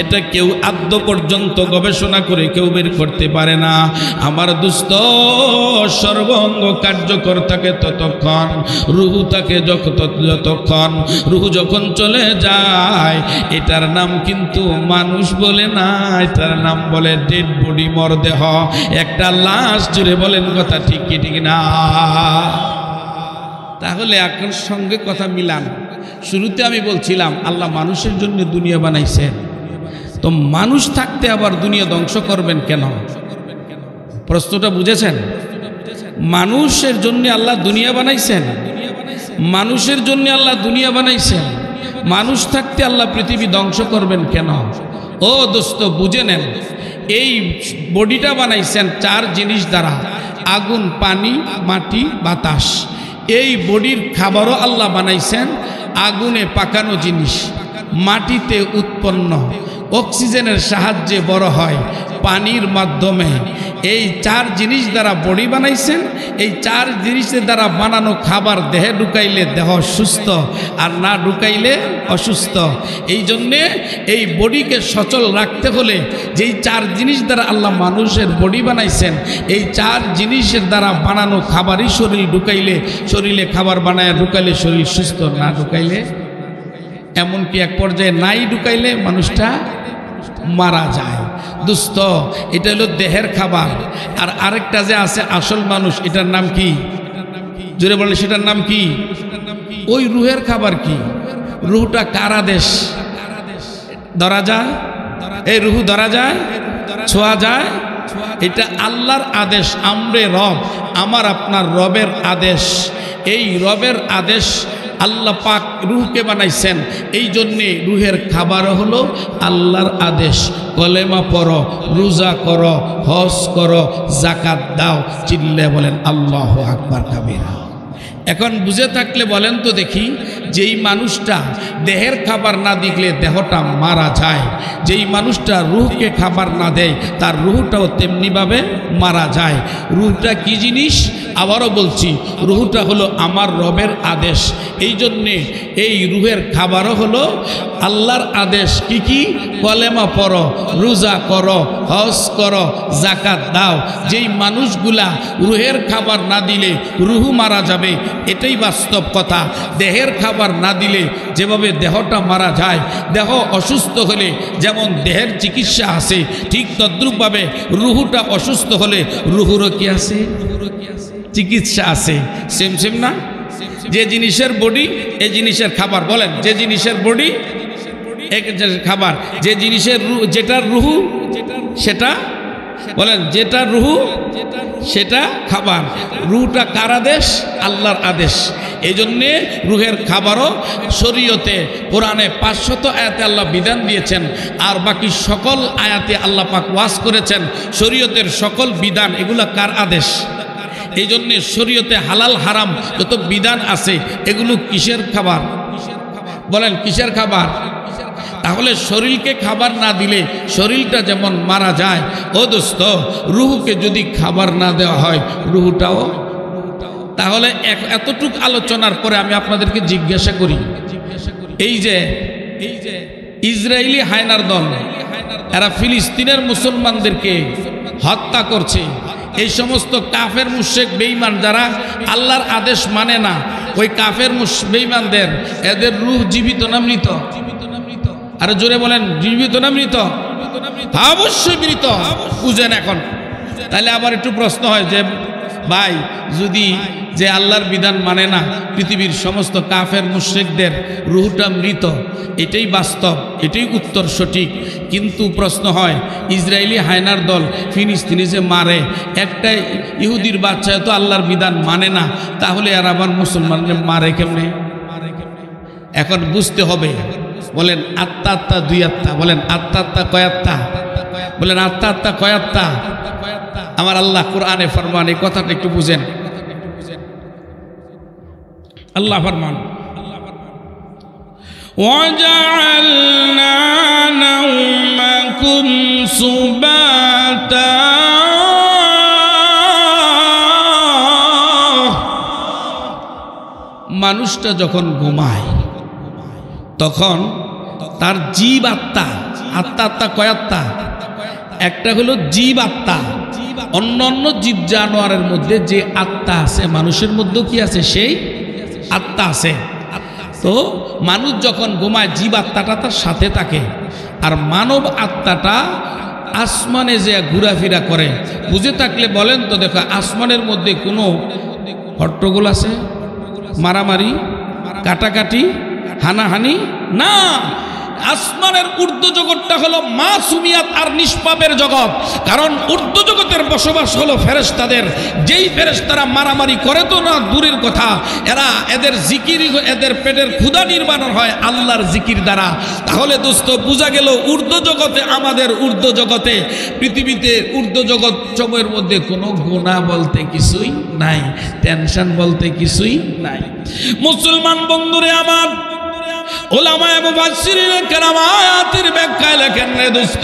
এটা কেউ আদ্য পর্যন্ত গবেষণা করে কেউ বের করতে পারে না। আমার দোস্ত, সর্বাঙ্গ কার্যকর থাকে ততক্ষণ, রূহ থাকে যতক্ষণ। রূহ যখন চলে যায়, এটার নাম কিন্তু মানুষ বলে না, এটার নাম বলে ডেড বডি, মরদেহ, একটা লাশ। জুড়ে বলেন কথা ঠিক কি ঠিক না? তাহলে এখন সঙ্গে কথা মিলান। শুরুতে আমি বলছিলাম আল্লাহ মানুষের জন্য দুনিয়া বানাইছেন, তো মানুষ থাকতে আবার দুনিয়া ধ্বংস করবেন কেন? প্রশ্নটা বুঝেছেন? মানুষের জন্য আল্লাহ দুনিয়া বানাইছেন, মানুষের জন্য আল্লাহ দুনিয়া বানাইছেন, মানুষ থাকতে আল্লাহ পৃথিবী ধ্বংস করবেন কেন? ও দোস্ত, বুঝে নেন, এই বডিটা বানাইছেন 4 জিনিস দ্বারা, আগুন, পানি, মাটি, বাতাস। এই বডির খাবারও আল্লাহ বানাইছেন আগুনে পাকানো জিনিস, মাটিতে উৎপন্ন, অক্সিজেনের সাহায্যে বড় হয়, পানির মাধ্যমে, এই 4 জিনিস দ্বারা বডি বানাইছেন। এই 4 জিনিসের দ্বারা বানানো খাবার দেহে ঢুকাইলে দেহ সুস্থ, আর না ঢুকাইলে অসুস্থ। এই জন্যে এই বডিকে সচল রাখতে হলে যেই 4 জিনিস দ্বারা আল্লাহ মানুষের বডি বানাইছেন, এই 4 জিনিসের দ্বারা বানানো খাবারই শরীর ঢুকাইলে, শরীরে খাবার বানায় ঢুকাইলে শরীর সুস্থ, না ঢুকাইলে, এমনকি এক পর্যায়ে নাই ঢুকাইলে মানুষটা মারা যায়। দোস্ত, এটা হলো দেহের খাবার। আর আরেকটা যে আছে আসল মানুষ, এটার নাম কি? জোরে বলে, সেটার নাম কি? ওই রুহের খাবার কি? রুহটা কার আদেশ? ধরা যায়? এই রুহ ধরা যায়, ছোঁয়া যায়? এটা আল্লাহর আদেশ। আমরে রব, আমার আপনার রবের আদেশ। এই রবের আদেশ আল্লাহ পাক রুহকে বানাইছেন। এই জন্যে রুহের খাবার হলো আল্লাহর আদেশ। কলেমা পড়ো, রোজা করো, হজ করো, যাকাত দাও, চিল্লে বলেন আল্লাহু আকবার কাবীরা। এখন বুঝে থাকলে বলেন তো দেখি, যেই মানুষটা দেহের খাবার না দিলে দেহটা মারা যায়, যেই মানুষটা রুহকে খাবার না দেয় তার রুহটাও তেমনিভাবে মারা যায়। রুহটা কি জিনিস? আবারও বলছি, রুহটা হলো আমার রবের আদেশ। এই জন্যে এই রুহের খাবারও হলো আল্লাহর আদেশ। কি কি? কলেমা পড়ো, রোজা করো, হজ করো, যাকাত দাও। যেই মানুষগুলা রুহের খাবার না দিলে রুহ মারা যাবে, এটাই বাস্তব কথা। দেহের খাবার না দিলে যেভাবে দেহটা মারা যায়, দেহ অসুস্থ হলে যেমন দেহের চিকিৎসা আছে, ঠিক তদ্রূপভাবে রুহটা অসুস্থ হলে রুহুরও কি আছে? চিকিৎসা আছে। সেম সেম না? যে জিনিসের বডি এই জিনিসের খাবার। বলেন, যে জিনিসের বডি এক খাবার, যে জিনিসের যেটার রুহু সেটা, বলেন যেটা রুহু সেটা খাবার। রুহটা কার আদেশ? আল্লাহর আদেশ। এই জন্যে রুহের খাবারও শরীয়তে, কোরআনে 500 আয়াতে আল্লাহ বিধান দিয়েছেন, আর বাকি সকল আয়াতে আল্লাহ পাক ওয়াজ করেছেন। শরীয়তের সকল বিধান এগুলা কার আদেশ? এই জন্যে শরীয়তে হালাল হারাম যত বিধান আছে এগুলো কিসের খাবার? বলেন কিসের খাবার? তাহলে শরীরকে খাবার না দিলে শরীরটা যেমন মারা যায়, ও দোস্ত, রুহকে যদি খাবার না দেওয়া হয় রুহটাও। তাহলে এতটুক আলোচনার পরে আমি আপনাদেরকে জিজ্ঞাসা করি, এই যে ইসরায়েলি হায়নার দল, এরা ফিলিস্তিনের মুসলমানদেরকে হত্যা করছে। এই সমস্ত কাফের মুশরিক বেঈমান যারা আল্লাহর আদেশ মানে না, ওই কাফের বেঈমানদের এদের রূহ জীবিত না মৃত? আরে জোরে বলেন, জীবিত না মৃত? অবশ্যই মৃত। বুঝেন এখন। তাহলে আবার একটু প্রশ্ন হয় যে ভাই, যদি যে আল্লাহর বিধান মানে না পৃথিবীর সমস্ত কাফের মুশরিকদের রূহটা মৃত, এটাই বাস্তব, এটাই উত্তর সঠিক। কিন্তু প্রশ্ন হয়, ইসরায়েলি হায়নার দল ফিলিস্তিনে যে মারে, একটা ইহুদির বাচ্চা তো আল্লাহর বিধান মানে না, তাহলে আর আবার মুসলমানদের মারে কেমনে? এখন বুঝতে হবে। বলেন আত্মা আত্মা দুই আত্মা। বলেন আত্মা আত্মা কয় আত্মা? বলেন আত্মা আত্মা কয় আত্মা? আমার আল্লাহ কোরআনে ফরমান, এই কথাটা একটু বুঝেন। আল্লাহ ফরমান, ওয়াজআলনা নাওমাকুম সুবাতা। মানুষটা যখন ঘুমায় তখন তার জীব আত্মা, আত্মা আত্মা কয় আত্মা? একটা হলো জীব আত্মা। অন্য অন্য জীব জানোয়ারের মধ্যে যে আত্মা আছে, মানুষের মধ্যেও কি আছে? সেই আত্মা আছে। তো মানুষ যখন ঘুমায় জীব আত্মাটা তার সাথে থাকে, আর মানব আত্মাটা আসমানে যে ঘোরাফেরা করে। বুঝে থাকলে বলেন তো দেখো, আসমানের মধ্যে কোনো হট্টগোল আছে? মারামারি, কাটাকাটি, হানাহানি না। আসমানের ঊর্ধ্ব জগৎটা হলো মাসুমিয়াত আর নিষ্পাপের জগৎ। কারণ ঊর্ধ্ব জগতের বসবাস হলো ফেরেশতাদের। যেই ফেরেশতারা মারামারি করে তো না দূরের কথা, এরা এদের জিকির, এদের পেটের ক্ষুধা নির্বাণ হয় আল্লাহর জিকির দ্বারা। তাহলে দোস্ত বোঝা গেল ঊর্ধ্ব জগতে, আমাদের ঊর্ধ্ব জগতে, পৃথিবীতে ঊর্ধ্ব জগৎ সময়ের মধ্যে কোনো গুনাহ বলতে কিছুই নাই, টেনশন বলতে কিছুই নাই। মুসলমান বন্ধুরে আমার, উলামায়ে মুফাসসিরিন কেরাম আয়াতের ব্যাখ্যায় লেখেন, রে দোস্ত,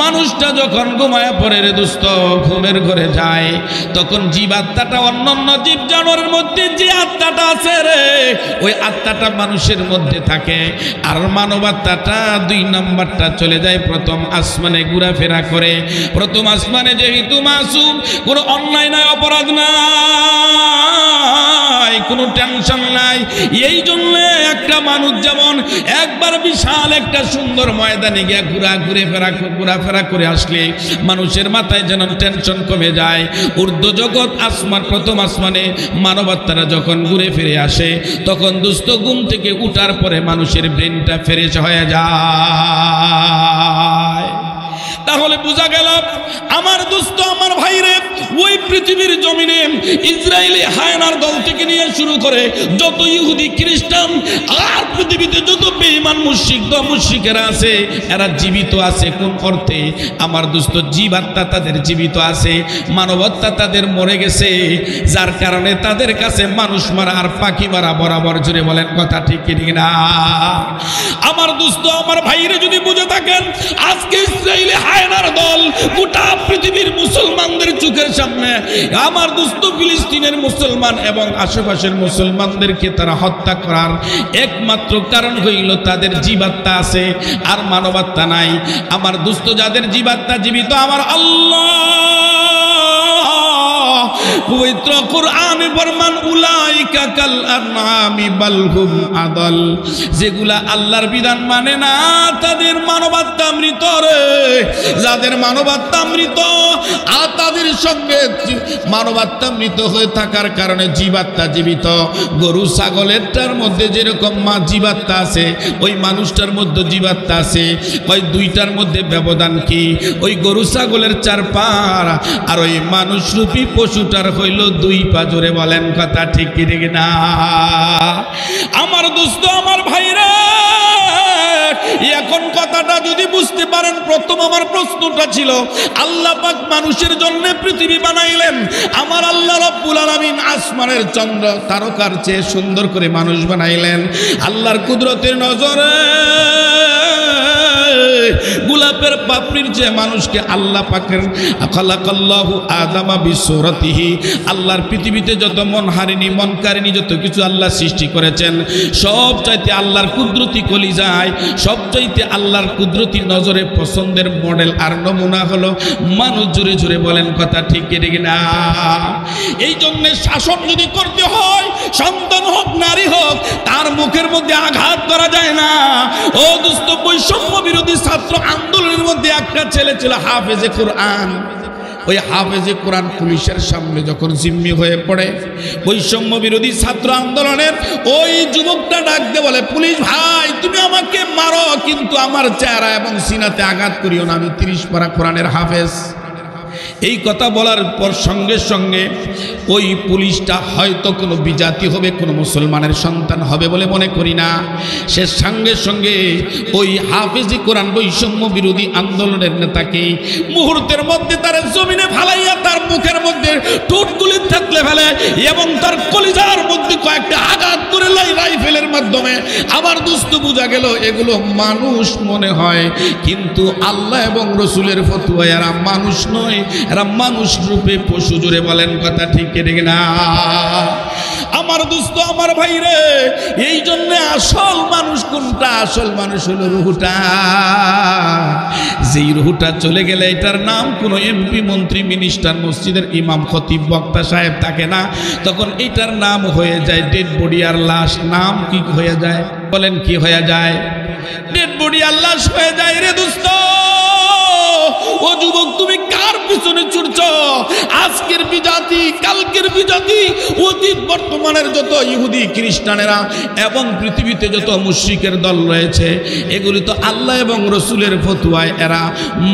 মানুষটা যখন ঘুমায় পড়ে রে দোস্ত, ঘুমের ঘরে যায়, তখন জীবাত্মাটা অন্যান্য জীব জানোয়ারের মধ্যে যে আত্মাটা আছে রে, ওই আত্মাটা মানুষের মধ্যে থাকে। আর মানব আত্মাটা 2 নাম্বারটা চলে যায় প্রথম আসমানে ঘোরাফেরা করে। প্রথম আসমানে যেহেতু মাসুম, কোনো অন্যায় নাই, অপরাধ নাই, কোনো টেনশন নাই, এই জন্য একটা মানুষ যেমন একবার বিশাল একটা সুন্দর ময়দানে গিয়ে ঘোরাফেরা করে আসলে মানুষের মাথায় যেন টেনশন কমে যায়। ঊর্ধ্ব জগৎ আসমান, প্রথম আসমানে মানবাত্মারা যখন ঘুরে ফিরে আসে, তখন দুস্থ ঘুম থেকে উঠার পরে মানুষের ব্রেনটা ফ্রেশ হয়ে যায়। তাহলে বোঝা গেল আমার দোস্ত, আমার ভাইরে, ওই পৃথিবীর জমিনে ইসরায়েলি হায়নার দল থেকে নিয়ে শুরু করে যত ইহুদি খ্রিস্টান আর পৃথিবীতে যত বেঈমান মুশরিকেরা আছে, এরা জীবিত আছে। কোন অর্থে? আমার দোস্ত, জীবাত্মা তাদের জীবিত আছে, মানবাত্মা তাদের মরে গেছে, যার কারণে তাদের কাছে মানুষ মারা আর পাখি মারা বরাবর। জুড়ে বলেন কথা ঠিক কি না? আমার দোস্ত, আমার ভাইরে, যদি বুঝে থাকেন আজকে ইসরায়েলি হায়নার দল গোটা পৃথিবীর মুসলমানদের চোখের সামনে, আমার দোস্ত ফিলিস্তিনের মুসলমান এবং আশেপাশের মুসলমানদেরকে তারা হত্যা করার একমাত্র কারণ হইল তাদের জীবাত্মা আছে আর মানবাত্মা নাই। আমার দোস্ত, যাদের জীবাত্মা জীবিত, আমার আল্লাহ পবিত্র কুরআনে ফরমান, উলাইকা কাল আনআমি বাল হুম আদাল, যেগুলা আল্লাহর বিধান মানে না তাদের মানবাত্মা মৃত রে। যাদের মানবাত্মা মৃত আর তাদের সঙ্গে মানবাত্মা মৃত হয়ে থাকার কারণে জীবাত্মা জীবিত। গরু ছাগলেরটার মধ্যে যেরকম জীবাত্মা আছে, ওই মানুষটার মধ্যে জীবাত্মা আছে। ওই দুইটার মধ্যে ব্যবধান কি? ওই গরু ছাগলের 4 পা আর ওই মানুষরূপী পশুটার হইল 2 পা। জোরে বলেন কথা ঠিক কি না? আমার দোস্ত, আমার ভাইরা, এখন কথাটা যদি বুঝতে পারেন, প্রথম আমার প্রশ্নটা ছিল আল্লাহ পাক মানুষের জন্য পৃথিবী বানাইলেন। আমার আল্লাহ রাব্বুল আলামিন আসমানের চন্দ্র তারকার চেয়ে সুন্দর করে মানুষ বানাইলেন। আল্লাহর কুদরতের নজরে গোলাপের পাপড়ির চেয়ে মানুষকে আল্লাহ পাকের খালাকাল্লাহু আদামা বিসূরাতিহি, আল্লাহর পৃথিবীতে যত মনহারিণী মনকারিণী যত কিছু আল্লাহ সৃষ্টি করেছেন, সব চাইতে আল্লাহর কুদরতি কলিজায়, সব চাইতে আল্লাহর কুদরতি নজরে পছন্দের মডেল আর নমুনা হলো মানুষ। জুড়ে জুড়ে বলেন কথা ঠিক কি না? এই জন্য শাসন যদি করতে হয়, সন্তান হোক নারী হোক, তার মুখের মধ্যে আঘাত করা যায় না। ও দোস্ত, বৈষম্য বিরোধী ছাত্র আন্দোলনের মধ্যে একটা ছেলে ছিল হাফেজে কোরআন। ওই হাফেজে কোরআন পুলিশের সামনে যখন জিম্মি হয়ে পড়ে, বৈষম্য বিরোধী ছাত্র আন্দোলনের ওই যুবকটা ডাক দিয়ে বলে, পুলিশ ভাই, তুমি আমাকে মারো কিন্তু আমার চেহারা এবং সিনাতে আঘাত করিও না, আমি 30 পারা কোরআনের হাফেজ। এই কথা বলার পর সঙ্গে সঙ্গে ওই পুলিশটা হয়তো কোনো বিজাতি হবে, কোনো মুসলমানের সন্তান হবে বলে মনে করি না, সে সঙ্গে সঙ্গে ওই হাফেজি কোরআন বৈষম্য বিরোধী আন্দোলনের নেতাকে মুহূর্তের মধ্যে তার জমিনে ফালাইয়া তার মুখের মধ্যে ঠোঁটগুলি থেতলে ফেলে এবং তার কলিজার মধ্যে কয়েকটা আঘাত করে রাইফেলের মাধ্যমে। আবার দুস্থ বোঝা গেল এগুলো মানুষ মনে হয়, কিন্তু আল্লাহ এবং রসুলের ফতোয়া এরা মানুষ নয়, এরা মানুষ রূপে পশু। জুড়ে বলেন কথা ঠিক না? আমার দোস্ত, আমার ভাইরে, এই জন্য আসল মানুষ কোনটা? আসল মানুষ হলো রুহুটা। যেই রুহুটা চলে গেলে এটার নাম কোনো এমপি, মন্ত্রী, মিনিস্টার, মসজিদের ইমাম, খতিব, বক্তা সাহেব থাকে না, তখন এটার নাম হয়ে যায় ডেড বডি আর লাশ। নাম কি হয়ে যায়? বলেন কি হয়ে যায়? ডেড বডি আর লাশ হয়ে যায় রে দোস্ত। ও যুবক, তুমি কার পিছনে ছুটছ? আজকের বিজাতি, কালকের বিজাতি, অতীত বর্তমানের যত ইহুদি খ্রিস্টানেরা এবং পৃথিবীতে যত মুশরিকের দল রয়েছে, এগুলি তো আল্লাহ এবং রসুলের ফতোয়ায় এরা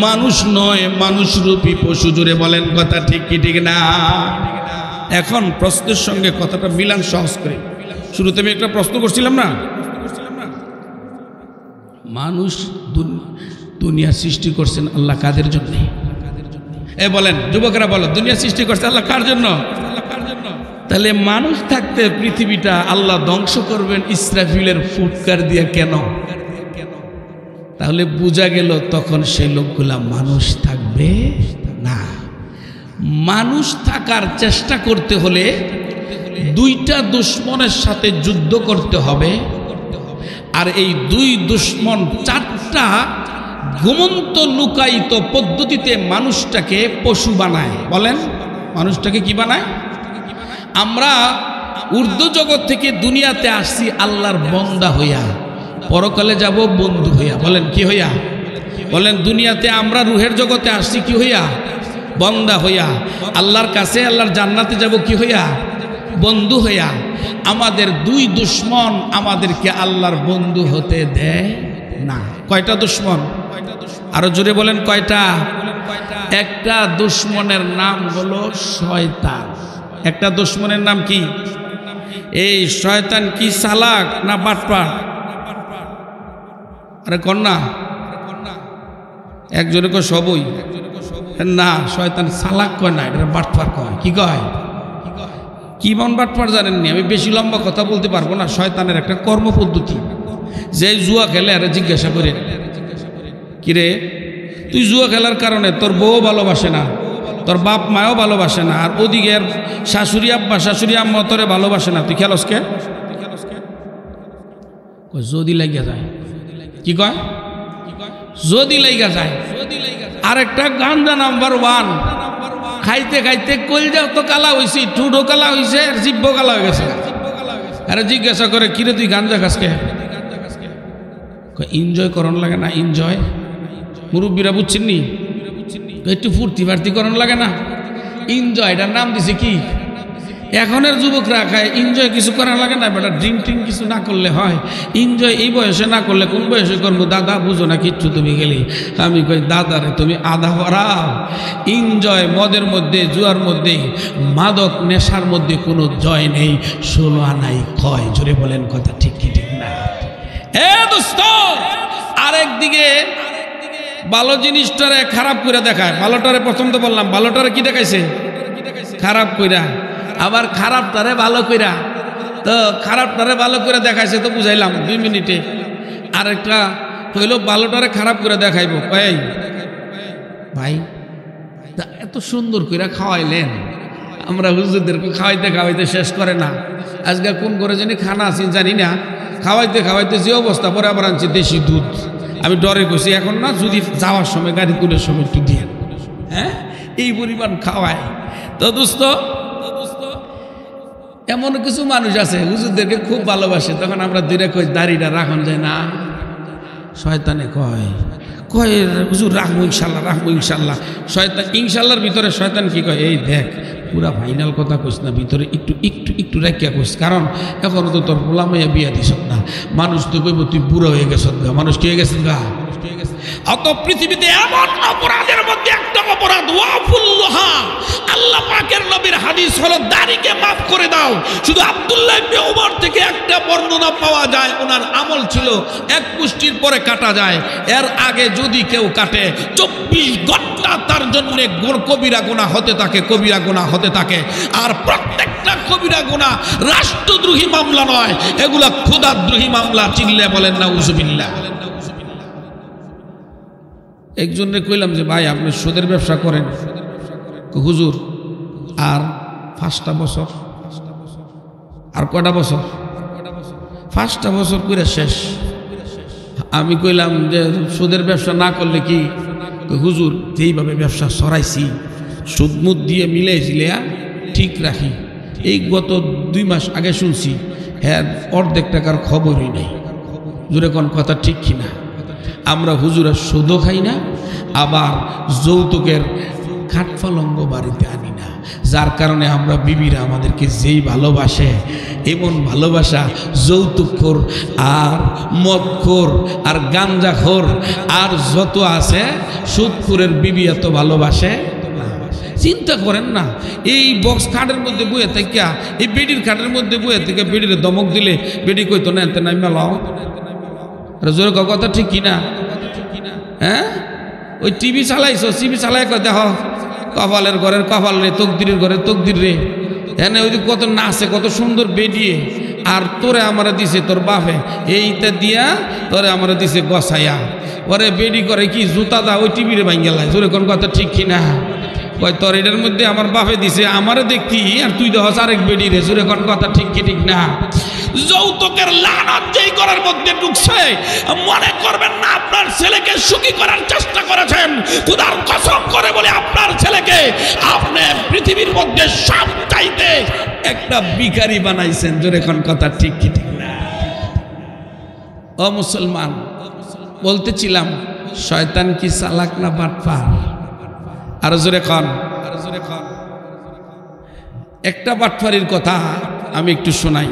মানুষ নয়, মানুষরূপী পশু। জুড়ে বলেন কথা ঠিক কি ঠিক না? এখন প্রশ্নের সঙ্গে কথাটা মিলান সহজ করে। শুরুতে আমি একটা প্রশ্ন করছিলাম না, মানুষ দুনিয়া সৃষ্টি করছেন আল্লাহ কাদের জন্য? বলেন যুবকেরা, বলো, দুনিয়া সৃষ্টি করছে আল্লাহ কার জন্য? তাহলে মানুষ থাকতে পৃথিবীটা আল্লাহ ধ্বংস করবেন ইসরাফিলের ফুৎকার দিয়ে কেন? তাহলে বোঝা গেল তখন সেই লোকগুলা মানুষ থাকবে না। মানুষ থাকার চেষ্টা করতে হলে দুইটা দুশ্মনের সাথে যুদ্ধ করতে হবে, আর এই দুই দুশ্মন চারটা ঘুমন্ত লুকায়িত পদ্ধতিতে মানুষটাকে পশু বানায়। বলেন, মানুষটাকে কি বানায়? আমরা উর্দু জগৎ থেকে দুনিয়াতে আসছি আল্লাহর বন্দা হইয়া, পরকালে যাব বন্ধু হইয়া। বলেন কি হইয়া? বলেন, দুনিয়াতে আমরা রুহের জগতে আসছি কি হইয়া? বন্দা হইয়া। আল্লাহর কাছে, আল্লাহর জান্নাতে যাব কি হইয়া? বন্ধু হইয়া। আমাদের দুই দুশ্মন আমাদেরকে আল্লাহর বন্ধু হতে দেয় না। কয়টা দুশ্মন? আরো জোরে বলেন, কয়টা? একটা দুশ্মনের নাম হলো শয়তান। একটা দুশ্মনের নাম কি? এই শয়তান কি চালাক না বাটপার? আরে কন্যা, একজনে কয় সবই না, শয়তান চালাক কয় না, এটা বাটপার কয়। কি কয়? কি মন বাটপার জানেননি? আমি বেশি লম্বা কথা বলতে পারবো না। শয়তানের একটা কর্মপদ্ধতি, যে জুয়া খেলে আরে জিজ্ঞাসা করে, কিরে তুই জুয়া খেলার কারণে তোর বউ ভালোবাসে না, তোর বাপ মাও ভালোবাসে না, আর ওদিকের শাশুড়ি আব্বা শাশুড়ি আম্মা তোরে ভালোবাসে না, তুই খেলোস কে? যদি লাগিয়া যায়। কি কয়? যদি লাগিয়া যায়। আরেকটা গাঞ্জা নাম্বার 1, খাইতে খাইতে কলজাও তো কালা হয়েছে, ঠুডো কালা হয়েছে, জিব্ব কালা হয়ে গেছে। আরে জিজ্ঞাসা করে, কিরে তুই গাঞ্জা খাস কে? এনজয় করন লাগে না? এনজয় মুরব্বীরা বুঝছেন নি? একটু ফুর্তি ফার্তি করন লাগে না? এনজয়, এটার নাম দিছে কি? এখনের যুবকরা খায়, এনজয় কিছু করা লাগে না বেটা, ড্রিঙ্ক ট্রিঙ্ক কিছু না করলে হয়? এনজয় এই বয়সে না করলে কোন বয়সে করবো? দাদা বুঝো না কিচ্ছু, তুমি গেলি। আমি কই, দাদারে তুমি আধা ভরাও। এনজয় মদের মধ্যে, জুয়ার মধ্যে, মাদক নেশার মধ্যে কোনো জয় নেই। 16 আনাই ক্ষয়। জোরে বলেন কথা ঠিক কি ঠিক না? হে দোস্ত, আরেকদিকে ভালো জিনিসটারে খারাপ করে দেখায়। ভালোটারে প্রথম তো বললাম, ভালোটারে কি দেখাইছে? খারাপ কইরা। আবার খারাপটারে ভালো কইরা। তো খারাপটারে ভালো করে দেখাইছে তো বুঝাইলাম 2 মিনিটে। আরেকটা হইল ভালোটারে খারাপ করে দেখাইবো। ভাই এত সুন্দর করে খাওয়াইলেন, আমরা হুজুরদেরকে খাওয়াইতে খাওয়াইতে শেষ করে না। আজকে কোন করে জানি খানা আছি জানি না, খাওয়াইতে খাওয়াইতে যে অবস্থা, পরে আবার আনছি দেশি দুধ। আমি ডরে গেছি, এখন না যদি যাওয়ার সময় গাড়ি তুলের সময় একটু দিয়ে, হ্যাঁ এই পরিমাণ খাওয়ায়। তো দোস্ত, এমন কিছু মানুষ আছে হুজুরদেরকে খুব ভালোবাসে, তখন আমরা দূরে কই দাড়িটা রাখন যায় না। শয়তানে কয় কয় হুজুর রাখবো ইনশাল্লাহ, রাখবো ইনশাল্লাহ। শয়তান ইনশাল্লাহর ভিতরে শয়তান কি কয়, এই দেখ পুরা ফাইনাল কথা কইস না, ভিতরে একটু একটু একটু রাখিয়া কইস, কারণ এখনো তো তোর গোলামাইয়া বিয়া দিস না। মানুষ তো কইব তুই বুড়ো হয়ে গেছ গা। মানুষ কি হয়ে গেছেন গা? অত পৃথিবীতে এমন অপরাধের মধ্যে একটা অপরাধ, ওয়াফুল্লাহা, আল্লাহ পাকের নবীর হাদিস হলো দাড়িকে মাফ করে দাও। শুধু আব্দুল্লাহ ইবনে ওমর থেকে একটা বর্ণনা পাওয়া যায়, ওনার আমল ছিল 1 পুষ্টির পরে কাটা যায়, এর আগে যদি কেউ কাটে 24 ঘন্টা তার জন্য কবিরা গুনাহ হতে থাকে, কবিরা গুনাহ হতে থাকে। আর প্রত্যেকটা কবিরা গুনাহ রাষ্ট্রদ্রোহী মামলা নয়, এগুলা খোদাদ্রোহী মামলা। চিল্লে বলেন নাউজুবিল্লাহ। একজনে কইলাম যে ভাই আপনি সুদের ব্যবসা করেন? হুজুর আর 5টা বছর। আর কয়টা বছর? 5টা বছর করে শেষ। আমি কইলাম যে সুদের ব্যবসা না করলে কি? হুজুর যেইভাবে ব্যবসা সরাইছি, সুদমুদ দিয়ে মিলেছিলে ঠিক রাখি, এই গত 2 মাস আগে শুনছি হ্যাঁ অর্ধেক টাকার খবরই নেই। জুড়ে কোন কথা ঠিক কিনা? আমরা হুজুরা সুদও খাই না, আবার যৌতুকের খাটফালঙ্গ বাড়িতে আনি না, যার কারণে আমরা বিবিরা আমাদেরকে যেই ভালোবাসে, এমন ভালোবাসা যৌতুকখোর আর মদখোর আর গাঞ্জাখোর আর যত আছে সুদখোরের বিবি এত ভালোবাসে। চিন্তা করেন না, এই বক্স খাটের মধ্যে বইয়ে থেকে, এই বেডির খাটের মধ্যে বইয়ে থেকে বেডির দমক দিলে বেডি কইতো না এতে নাই মেলাও। জোর কথা ঠিক কিনা? হ্যাঁ, ওই টিভি চালাইছো, টিভি চালাই দেখো কপালের ঘরের কপাল রে, তকদিরের ঘরের তকদির রে, এনে ওই যে কত নাচে, কত সুন্দর বেডিয়ে, আর তোরে আমরা দিছে তোর বাপে, এইটা দিয়া তোরে আমরা দিছে গসাইয়া। ওরে বেডি করে কি জুতা দা ওই টিভিরে ভাঙ্গেলায়, জোরে কোন কথা ঠিক কিনা? কয় তোর এটার মধ্যে আমার বাপে দিছে, আমারে দেখতি আর তুই দেহস আরেক বেডি রে, জোরে কোন কথা ঠিক কি ঠিক না? যৌতুকের লানত যেই ঘরের মধ্যে ঢুকছে, মনে করবেন না আপনার ছেলেকে সুখী করার চেষ্টা করেছেন। খোদার কসম করে বলে আপনার ছেলেকে আপনি পৃথিবীর মধ্যে সব চাইতে একটা ভিখারি বানাইছেন, জোরে কোন কথা ঠিক কি ঠিক না? ও মুসলমান, বলতেছিলাম শয়তান কি চালাক না বাটপার? আর জোরে কন, একটা বাটপারির কথা আমি একটু শোনাই।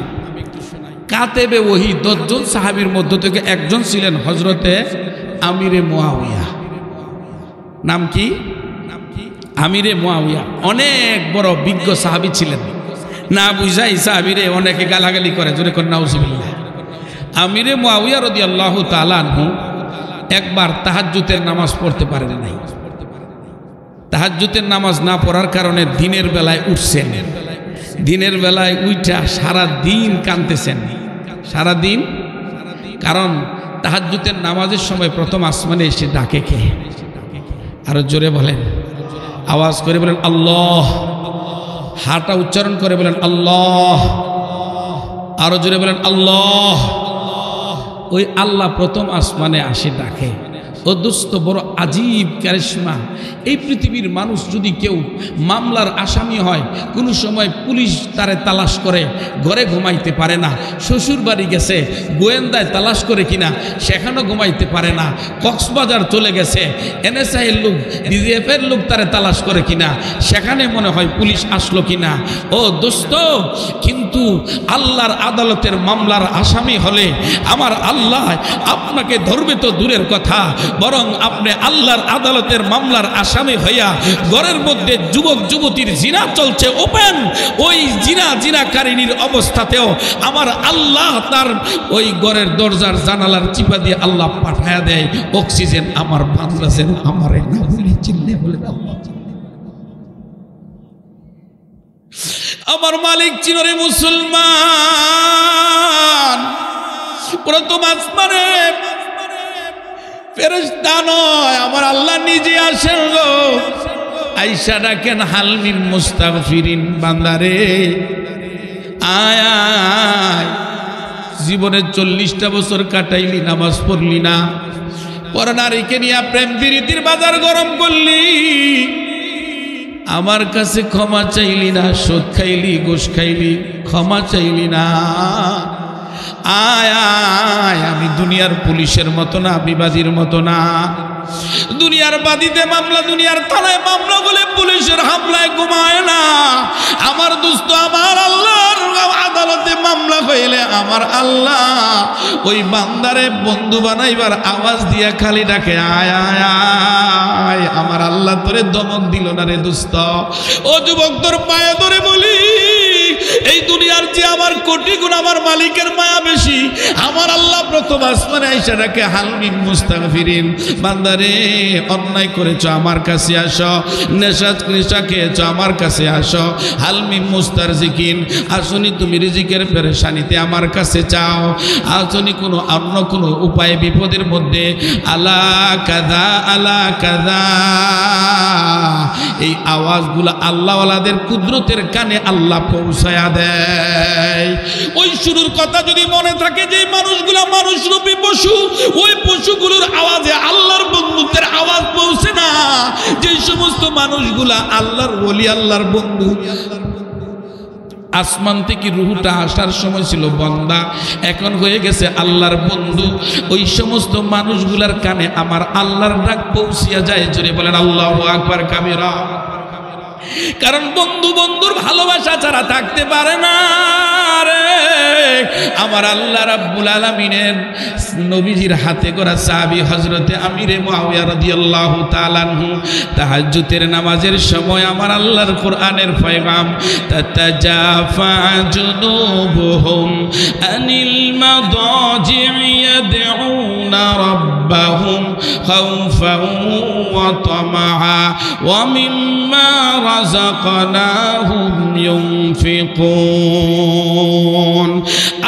কাতেবে ওহী 10 জন সাহাবীর মধ্য থেকে একজন ছিলেন হযরতে আমিরে মুয়াবিয়া। নাম কি? আমিরে মুয়াবিয়া অনেক বড় বিজ্ঞ সাহাবী ছিলেন। না বুঝাই সাহাবীরে অনেকে গালাগালি করে, জোরে কোন নাউজুবিল্লাহ। আমিরে মুয়াবিয়া রাদিয়াল্লাহু তাআলা আনহু একবার তাহাজ্জুদের নামাজ পড়তে পারেন নাই। তাহাজ্জুদের নামাজ না পড়ার কারণে দিনের বেলায় উঠছেন। দিনের বেলায় উইঠা সারা দিন কাঁদতেছেন, সারা দিন। কারণ তাহাজ্জুদের নামাজের সময় প্রথম আসমানে এসে ডাকে কে? আরো জোরে বলেন, আওয়াজ করে বলেন আল্লাহ। হাটা উচ্চারণ করে বলেন আল্লাহ। আরো জোরে বলেন আল্লাহ। ওই আল্লাহ প্রথম আসমানে আসে ডাকে। ও দোস্ত, বড় আজীব কারিশমা। এই পৃথিবীর মানুষ যদি কেউ মামলার আসামি হয়, কোনো সময় পুলিশ তারে তালাশ করে, ঘরে ঘুমাইতে পারে না। শ্বশুর বাড়ি গেছে, গোয়েন্দায় তালাশ করে কিনা, সেখানেও ঘুমাইতে পারে না। কক্সবাজার চলে গেছে, NSI এর লোক, DGF এর লোক তারে তালাশ করে কিনা, সেখানে মনে হয় পুলিশ আসলো কিনা। ও দোস্ত, কিন্তু আল্লাহর আদালতের মামলার আসামি হলে আমার আল্লাহ আপনাকে ধরবে তো দূরের কথা, বরং আপনি আল্লাহর আদালতের মামলার আসামি হইয়া ঘরের মধ্যে যুবক যুবতীর জিনা চলছে ওপেন, ওই জিনাকারিনীর অবস্থাতেও আমার আল্লাহ তার ওই ঘরের দরজার জানালার চিপা দিয়ে আল্লাহ পাঠায়া দেয় অক্সিজেন। আমার বান্দা যেন আমারে না ভুলে চিল্লে বলে আল্লাহ। আমার মালিক চিনরে মুসলমান, প্রথম আসমানে ফেরেশতা নয়, আমার আল্লাহ নিজে আসেন গো। আয়েশা ডাকেন হালমিন মুস্তাগফিরিন, বান্দারে আয় আয়। জীবনে 40টা বছর কাটাইলি, নামাজ পড়লি না, পর নারীকে নিয়ে প্রেম প্রীতির বাজার গরম করলি, আমার কাছে ক্ষমা চাইলি না, সুদ খাইলি, ঘুষ খাইলি, ক্ষমা চাইলি না। আয় আয়, আমি দুনিয়ার পুলিশের মতো না, বিবাদীর মতো না। দুনিয়ার বাদীতে মামলা, দুনিয়ার থানায় মামলা বলে পুলিশের হামলায় ঘুমায় না। আমার দোস্ত, আমার আল্লাহর আদালতে মামলা হইলে আমার আল্লাহ ওই বান্দারে বন্ধু বানাইবার আওয়াজ দিয়া খালি ডাকে আয় আয় আয়। আমার আল্লাহ তোরে দমক দিল না রে দোস্ত। ও যুবক, তোর পায়ে ধরে বলি, এই দুনিয়ার যে আমার কোটি গুণ আমার মালিকের মায়া বেশি। আমার আল্লাহ প্রথম আসমানে আয়েশা ডাকে হালমিন মুস্তাগফিরিন, বান্দারে অন্যায় করেছো আমার কাছে আসো, নেশা খেয়েছো আমার কাছে আসো। হালমিন মুস্তারজিকিন, আসনি তুমি রিজিকের পেরেশানিতে আমার কাছে চাও, আসনি কোনো অন্য কোনো উপায়ে বিপদের মধ্যে। আলা কাদা আলা কাদা, এই আওয়াজগুলো আল্লাহওয়ালাদের কুদরতের কানে আল্লাহ পৌঁছায়া দেয়। ওই শুরুর কথা যদি মনে থাকে, যে মানুষগুলা মানুষরূপী পশু, ওই পশুগুলোর আওয়াজে আল্লাহর বন্ধুত্বের আওয়াজ পৌঁছে না। যে সমস্ত মানুষগুলা আল্লাহর ওলি, আল্লাহর বন্ধু, আসমান থেকে রুহটা আসার সময় ছিল বান্দা, এখন হয়ে গেছে আল্লাহর বন্ধু, ওই সমস্ত মানুষগুলার কানে আমার আল্লাহর ডাক পৌঁছিয়া যায়। জোরে বলেন আল্লাহু আকবার কাবীরা। কারণ বন্ধু বন্ধুর ভালোবাসা ছাড়া থাকতে পারে না। রে আমার আল্লাহ রাব্বুল আলামিনের নবীজির হাতে করা সাহাবী হযরতে আমিরে মুআবিয়া রাদিয়াল্লাহু তাআলা আনহু তাহাজ্জুদের নামাজের সময় আমার আল্লাহর কোরআনের পয়গাম তাতাজাফা জুনুবুহুম আনিল মাদাজি'i ইয়াদউনা রাব্বাহুম খাউফান ওয়া তামাআ ওয়া মিম্মা রাযাকনাহুম ইউনফিকুন।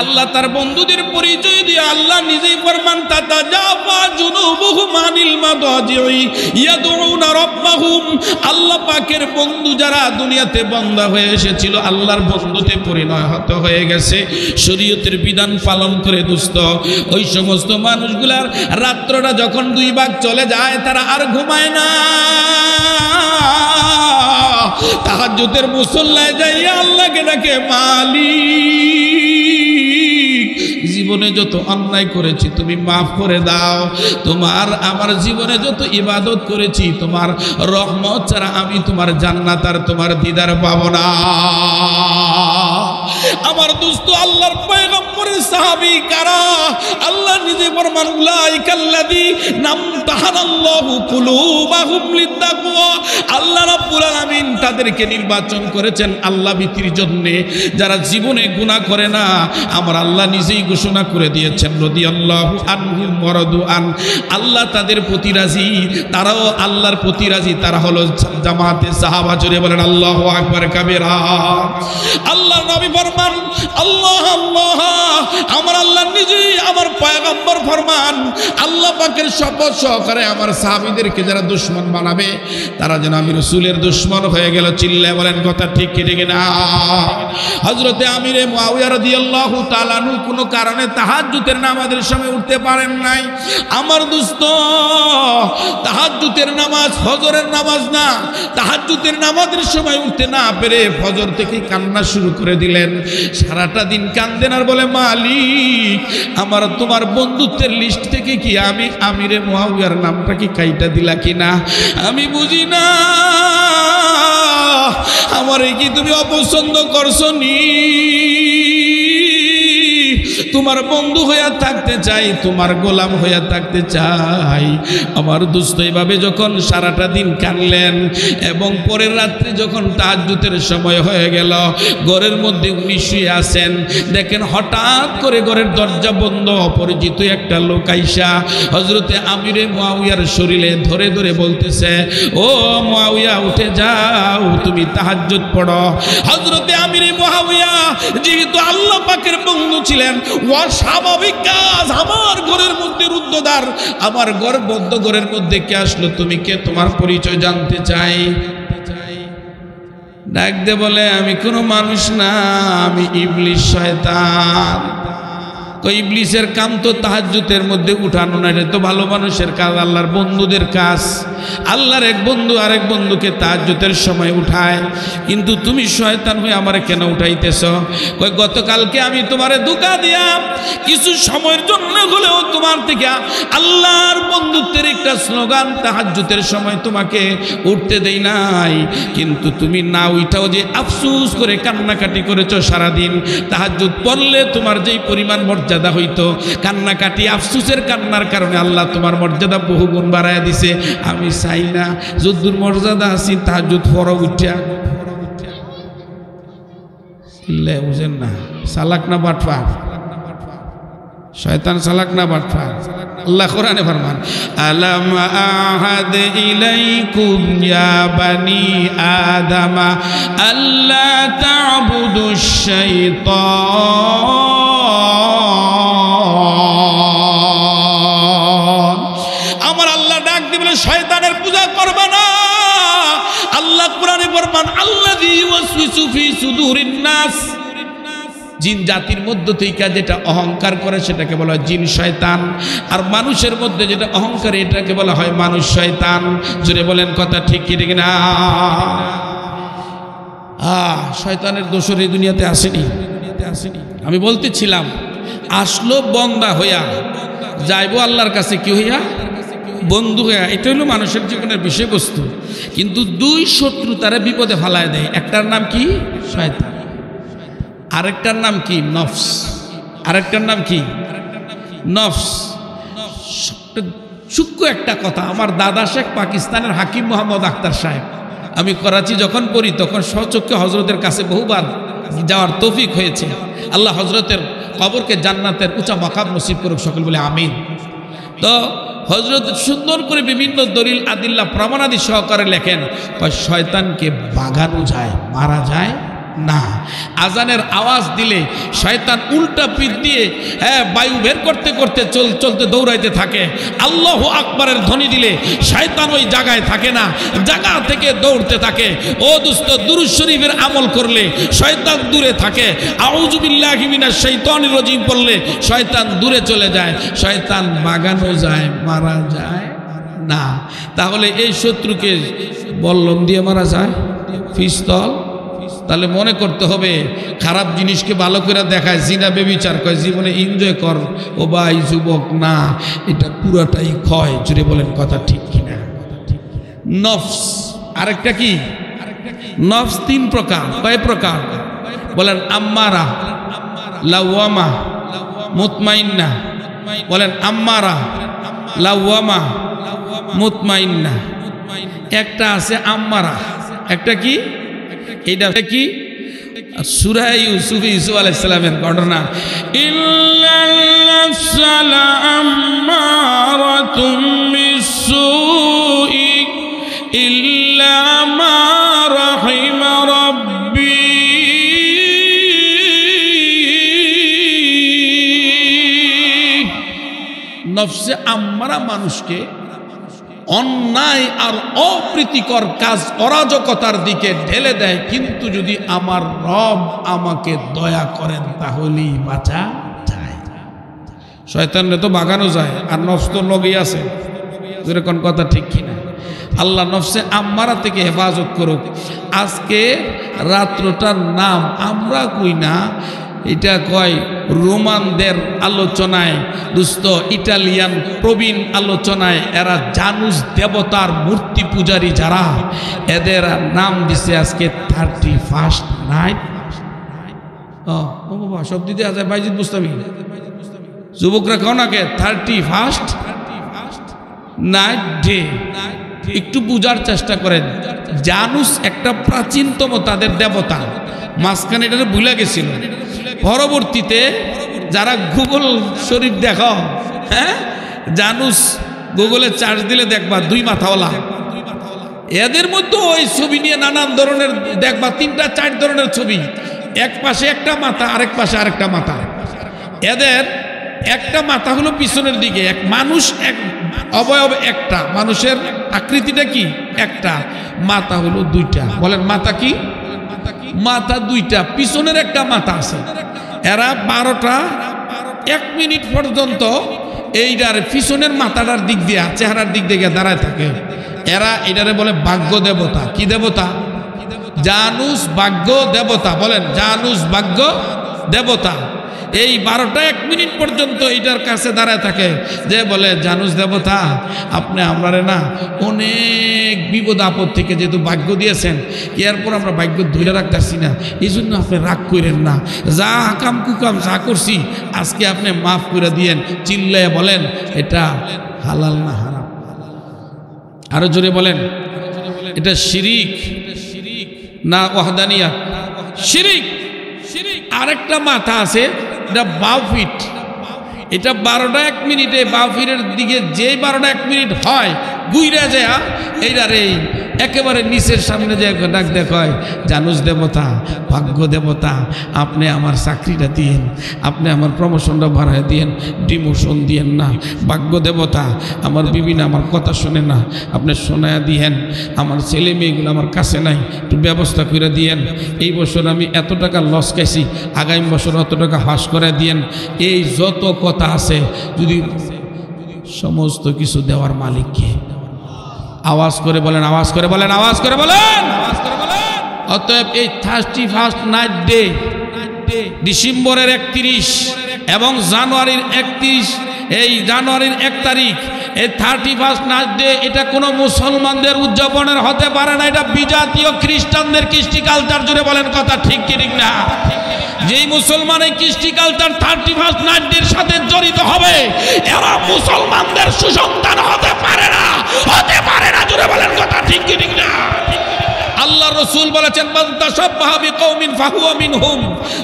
আল্লাহ তার বন্ধুদের পরিচয় দিয়ে আল্লাহ নিজেই ফরমান তাতাজাফা জুনুবুহুম আনিল মাদাজি'i ইয়াদউনা রাব্বাহুম। আল্লাহ পাকের বন্ধু যারা দুনিয়াতে বন্ধা হয়ে এসেছিল আল্লাহর বন্ধুতে পরিণত হয়ে গেছে, শরীয়তের বিধান পালন করে দুস্থ, ওই সমস্ত মানুষগুলার রাত্রটা যখন দুই ভাগ চলে যায় তারা আর ঘুমায় না, তাহাজ্জুদের মুসল্লায় যাইয়া আল্লাহকে ডাকে মালিক জীবনে যত অন্যায় করেছি তুমি মাফ করে দাও, তোমার আমার জীবনে যত ইবাদত করেছি তোমার রহমত ছাড়া আমি তোমার জান্নাত আর তোমার দিদার পাবো না। আমার দোস্ত আল্লাহর পয়গম্বরের সাহাবী কারা? আল্লাহ নিজে ফরমান উলাইকাল্লাযী নামতাহানাল্লাহু কুলুবাহুম লিত্তাকওয়া। আল্লাহ রাব্বুল আলামিন তাদেরকে নির্বাচন করেছেন আল্লাহ ভীতির জন্য, যারা জীবনে গুনাহ করে না। আমার আল্লাহ নিজেই ঘোষণা করে দিয়েছেন রাদিয়াল্লাহু আনহুম ওয়া রাদু আন। আল্লাহ তাদের প্রতি রাজি, তারাও আল্লাহর প্রতি রাজি। তারা হলো জামাতে সাহাবা। জোরে বলেন আল্লাহু আকবার কাবীরা। আল্লাহর নবী ফরমান আল্লাহ আল্লাহ, আমার আল্লাহ নিজেই আমার পয়গম্বর ফরমান আল্লাহ পাকের শপথ সহকারে আমার সাহাবীদেরকে যারা দুশমন বানাবে তারা যেন আমি রাসূলের দুশমন হয়ে গেল। চিল্লায় বলেন কথা ঠিক কি ঠিক না? হযরতে আমিরে মুআবিয়া রাদিয়াল্লাহু তাআলা আনহু কোনো কারণে তাহাজ্জুদের নামাজের সময় উঠতে পারেন নাই। আমার দোস্ত তাহাজ্জুদের নামাজ ফজরের নামাজ না, তাহাজ্জুদের নামাজের সময় উঠতে না পেরে ফজর থেকেই কান্না শুরু করে দিলেন। সারাটা দিন কান্দেন আর বলে মালিক আমার তোমার বন্ধুত্বের লিস্ট থেকে কি আমি আমিরে মুআবিয়ার নামটা কি কাইটা দিলা কিনা আমি বুঝি না, আমারে কি তুমি অপছন্দ করছো নি? তোমার বন্ধু হইয়া থাকতে চাই, তোমার গোলাম হইয়া থাকতে চাই। আমার দোস্ত এইভাবে যখন সারাটা দিন কানলেন এবং পরের রাত্রে যখন তাহাজ্জুদের সময় হয়ে গেল, ঘরের মধ্যে উনি শুয়ে আছেন, দেখেন হঠাৎ করে ঘরের দরজা বন্ধ, অপরিচিত একটা লোক আইসা হযরতে আমিরে মুআবিয়ার শরীরে ধরে ধরে বলতেছে ও মুআবিয়া উঠে যাও, তুমি তাহাজ্জুদ পড়ো। হযরতে আমিরে মুআবিয়া যেহেতু আল্লাহ পাকের বন্ধু ছিলেন, অস্বাভাবিক কাজ, আমার ঘরের মধ্যে রুদ্ধদ্বার, আমার ঘর বদ্ধ, ঘরের মধ্যে কে আসলো, তুমি কে, তোমার পরিচয় জানতে চাই। ডাক দে বলে আমি কোনো মানুষ না, আমি ইবলিস শয়তান। ইবলিসের কাম তো তাহাজ্জুদের মধ্যে উঠানো না, এটা তো ভালো মানুষের কাজ, আল্লাহর বন্ধুদের কাজ। আল্লাহর এক বন্ধু আরেক বন্ধুকে তাহাজ্জুদের সময় উঠায়, কিন্তু তুমি শয়তান হয়ে আমারে কেন উঠাইতেছ? কই গতকালকে আমি তোমারে ধোঁকা দিয়া কিছু সময়ের জন্য হলেও তোমার থেকে আল্লাহর বন্ধুত্বের একটা স্লোগান তাহাজ্জুদের সময় তোমাকে উঠতে দেই নাই, কিন্তু তুমি না উঠাও যে আফসোস করে কান্নাকাটি করেছো সারাদিন। তাহাজ্জুদ পড়লে তোমার যেই পরিমাণ মর্যাদা হইতো, কান্নাকাটি আফসোসের কান্নার কারণে আল্লাহ তোমার মর্যাদা বহু গুণ বাড়ায় দিছে। আমি চাই না যদ্দুর মর্যাদা আছি তাহাজ্জুদ পড়ো উঠা। বুঝেন না? চালাক না বাটফার? শয়তান চালাক না বাটফার? আল্লাহ কোরআনে ফরমান আলাম আহাদ ইলাইকুম ইয়া বানি আদামা আল্লা তা'বুদুশ শাইতান। আমার আল্লাহ ডাক দিবেন শয়তানের পূজা করবে না। আল্লাহ কোরআনে ফরমান আল্লাযী ইউওয়াসওয়িসু ফি সুদুরিন নাস, জিন জাতির মধ্য থেকে যেটা অহংকার করে সেটাকে বলা হয় জিন শয়তান, আর মানুষের মধ্যে যেটা অহংকার এটাকে বলা হয় মানুষ শয়তান। জোরে বলেন কথা ঠিক কি ঠিক না? শয়তানের দোসর এই দুনিয়াতে আসেনি। আমি বলতেছিলাম আসলো বন্দা হইয়া, যাইবো আল্লাহর কাছে কি হইয়া? বন্ধু হইয়া। এটা হলো মানুষের জীবনের বিষয়বস্তু। কিন্তু দুই শত্রু তারা বিপদে ফালায় দেয়, একটার নাম কি? শয়তান, আরেকটার নাম কি? নফস। আরেকটার নাম কি? নফস। সূক্ষ্ম একটা কথা, আমার দাদা শেখ পাকিস্তানের হাকিম মোহাম্মদ আখতার সাহেব, আমি করাচি যখন পড়ি তখন স্বচক্ষে হজরতের কাছে বহুবার যাওয়ার তৌফিক হয়েছে। আল্লাহ হজরতের কবরকে জান্নাতের উঁচা মাকাম নসিব করুক, সকল বলে আমিন। তো হজরত সুন্দর করে বিভিন্ন দলিল আদিল্লা প্রমাণাদি সহকারে লেখেন, শয়তানকে বাগানো যায়, মারা যায় না। আজানের আওয়াজ দিলে শয়তান উল্টা পিঠ দিয়ে বায়ু বের করতে করতে চলতে দৌড়াইতে থাকে। আল্লাহু আকবারের ধ্বনি দিলে শয়তান ওই জায়গায় থাকে না, জায়গা থেকে দৌড়তে থাকে। ও দোস্ত, দুরূদ শরীফের আমল করলে শয়তান দূরে থাকে। আউযু বিল্লাহি মিনাশ শাইতানির রাজিম পড়লে শয়তান দূরে চলে যায়। শয়তান বাগানো যায়, মারা যায় না। তাহলে এই শত্রুকে বল্লম দিয়ে মারা যায়, পিস্তল। তাহলে মনে করতে হবে খারাপ জিনিসকে ভালো করে দেখায়, জিনা বেবিচার কয়, জীবনে এনজয় কর। ও ভাই যুবক, না, এটা পুরাটাই ক্ষয়। জুড়ে বলেন কথা ঠিক কিনা? নফস। আরেকটা কি? নফস তিন প্রকার। কয় প্রকার বলেন? আম্মারা, লাওয়ামা, মুতমাইন্না। বলেন আম্মারা, লাওয়ামা, মুতমাইন্না। একটা আছে আম্মারা, একটা কি? এটা কি? সূরা ইউসুফ, ইউসুফ আলাইহিস সালামের ঘটনা। ইল্লাল নাফসালা আম্মারাতুম বিসসুই ইল্লা মা রাহিমা রাব্বি। নফসে আম্মারা মানুষকে অন্যায় আর অপ্রীতিকর কাজ, অরাজকতার দিকে ঢেলে দেয়, কিন্তু যদি আমার রব আমাকে দয়া করেন তাহলেই বাঁচা যায়। শয়তানরে তো বাগানো যায়, আর নফস তো লগেই আছে। যেরকম কথা ঠিক কিনা? আল্লাহ নফসে আম্মারা থেকে হেফাজত করুক। আজকে রাত্রটার নাম আমরা কই না, এটা কয় রোমানদের আলোচনায়, দুস্থ ইটালিয়ান প্রবীণ আলোচনায়, এরা জানুস দেবতার মূর্তি পূজারী যারা, এদের নাম দিছে আজকে 31st নাইট। ও বাবা, সব দিতে আছে বাইজিদ বুস্তামি, যুবকরা কও নাকে 31st নাইট ডে। একটু বুঝার চেষ্টা করেন। জানুস একটা প্রাচীনতম তাদের দেবতা, মাঝখানে এটা ভুলে গেছিল। পরবর্তীতে যারা গুগল শরীফ দেখো, জানুস গুগলে চার্জ দিলে দেখবা 2 মাথাওয়ালা। এদের মধ্যে ওই ছবি নিয়ে নানান ধরনের দেখবা 3-4 ধরনের ছবি, এক পাশে একটা মাথা, আরেক পাশে আরেকটা মাথা। এদের একটা মাথা হলো পিছনের দিকে, এক মানুষ, এক অবয়ব একটা মানুষের আকৃতিটা কি একটা, মাথা হলো 2টা। বলেন মাথা কি? মাথা 2টা, পিছনের একটা মাথা আছে। এরা 12টা 1 মিনিট পর্যন্ত এইটার পিছনের মাথাটার দিক দিয়ে, চেহারার দিক দিয়ে দাঁড়ায় থাকে। এরা এটারে বলে ভাগ্য দেবতা। কি দেবতা? জানুস ভাগ্য দেবতা। বলেন জানুস ভাগ্য দেবতা। এই 12টা 1 মিনিট পর্যন্ত এইটার কাছে দাঁড়ায় থাকে, যে বলে জানুস দেবতা, আপনি আমরারে না অনেক বিপদ আপদ থেকে যেহেতু ভাগ্য দিয়েছেন, এরপর আমরা ভাগ্য ধরে রাখতেছি না, এই জন্য আপনি রাগ করেন না, যা আকাম কুকাম যা করছি আজকে আপনি মাফ করে দিয়েন। চিল্লায় বলেন এটা হালাল না হারাম? আরো জোরে বলেন, এটা শিরিক না ওয়াহদানিয়াত? শিরিক। আরেকটা মাথা আছে, এটা বাউ ফিট। এটা 12টা 1 মিনিটে বাউ ফিটের দিকে যে 12টা 1 মিনিট হয়, গুইরা যায় এইটার এই একেবারে নিচের সামনে যে ডাক দেখায়, জানুস দেবতা, ভাগ্য দেবতা, আপনি আমার চাকরিটা দিয়েন, আপনি আমার প্রমোশনটা বাড়ায় দিয়েন, ডিমোশন দিয়েন না। ভাগ্য দেবতা, আমার বিবিনা আমার কথা শোনে না, আপনি শোনায়া দিয়েন। আমার ছেলে মেয়েগুলো আমার কাছে নাই, একটু ব্যবস্থা করে দিয়েন। এই বছর আমি এত টাকা লস খাইছি, আগামী বছর অত টাকা হাস করে দিয়েন। এই যত কথা আছে, যদি সমস্ত কিছু দেওয়ার মালিককে। আওয়াজ করে বলেন, আওয়াজ করে বলেন, আওয়াজ করে বলেন। অতএব এই 31st নাইট ডে, ডিসেম্বরের 31 এবং জানুয়ারির 31, এই জানুয়ারির 1 তারিখ, এই 31st নাইট ডে, এটা কোনো মুসলমানদের উদযাপনের হতে পারে না। এটা বিজাতীয় খ্রিস্টানদের কৃষ্টি কালচার। জুড়ে বলেন কথা ঠিক কি ঠিক না? যেই মুসলমান এই কৃষ্টি কালচার 31 নাইটের সাথে জড়িত হবে এরা মুসলমানদের সুসন্তান হতে পারে না জোরে বলেন কথা ঠিক কি ঠিক না আল্লাহ রাসূল বলেছেন মান তাশাব্বাহা বিকওমিন ফাহুয়া মিনহুম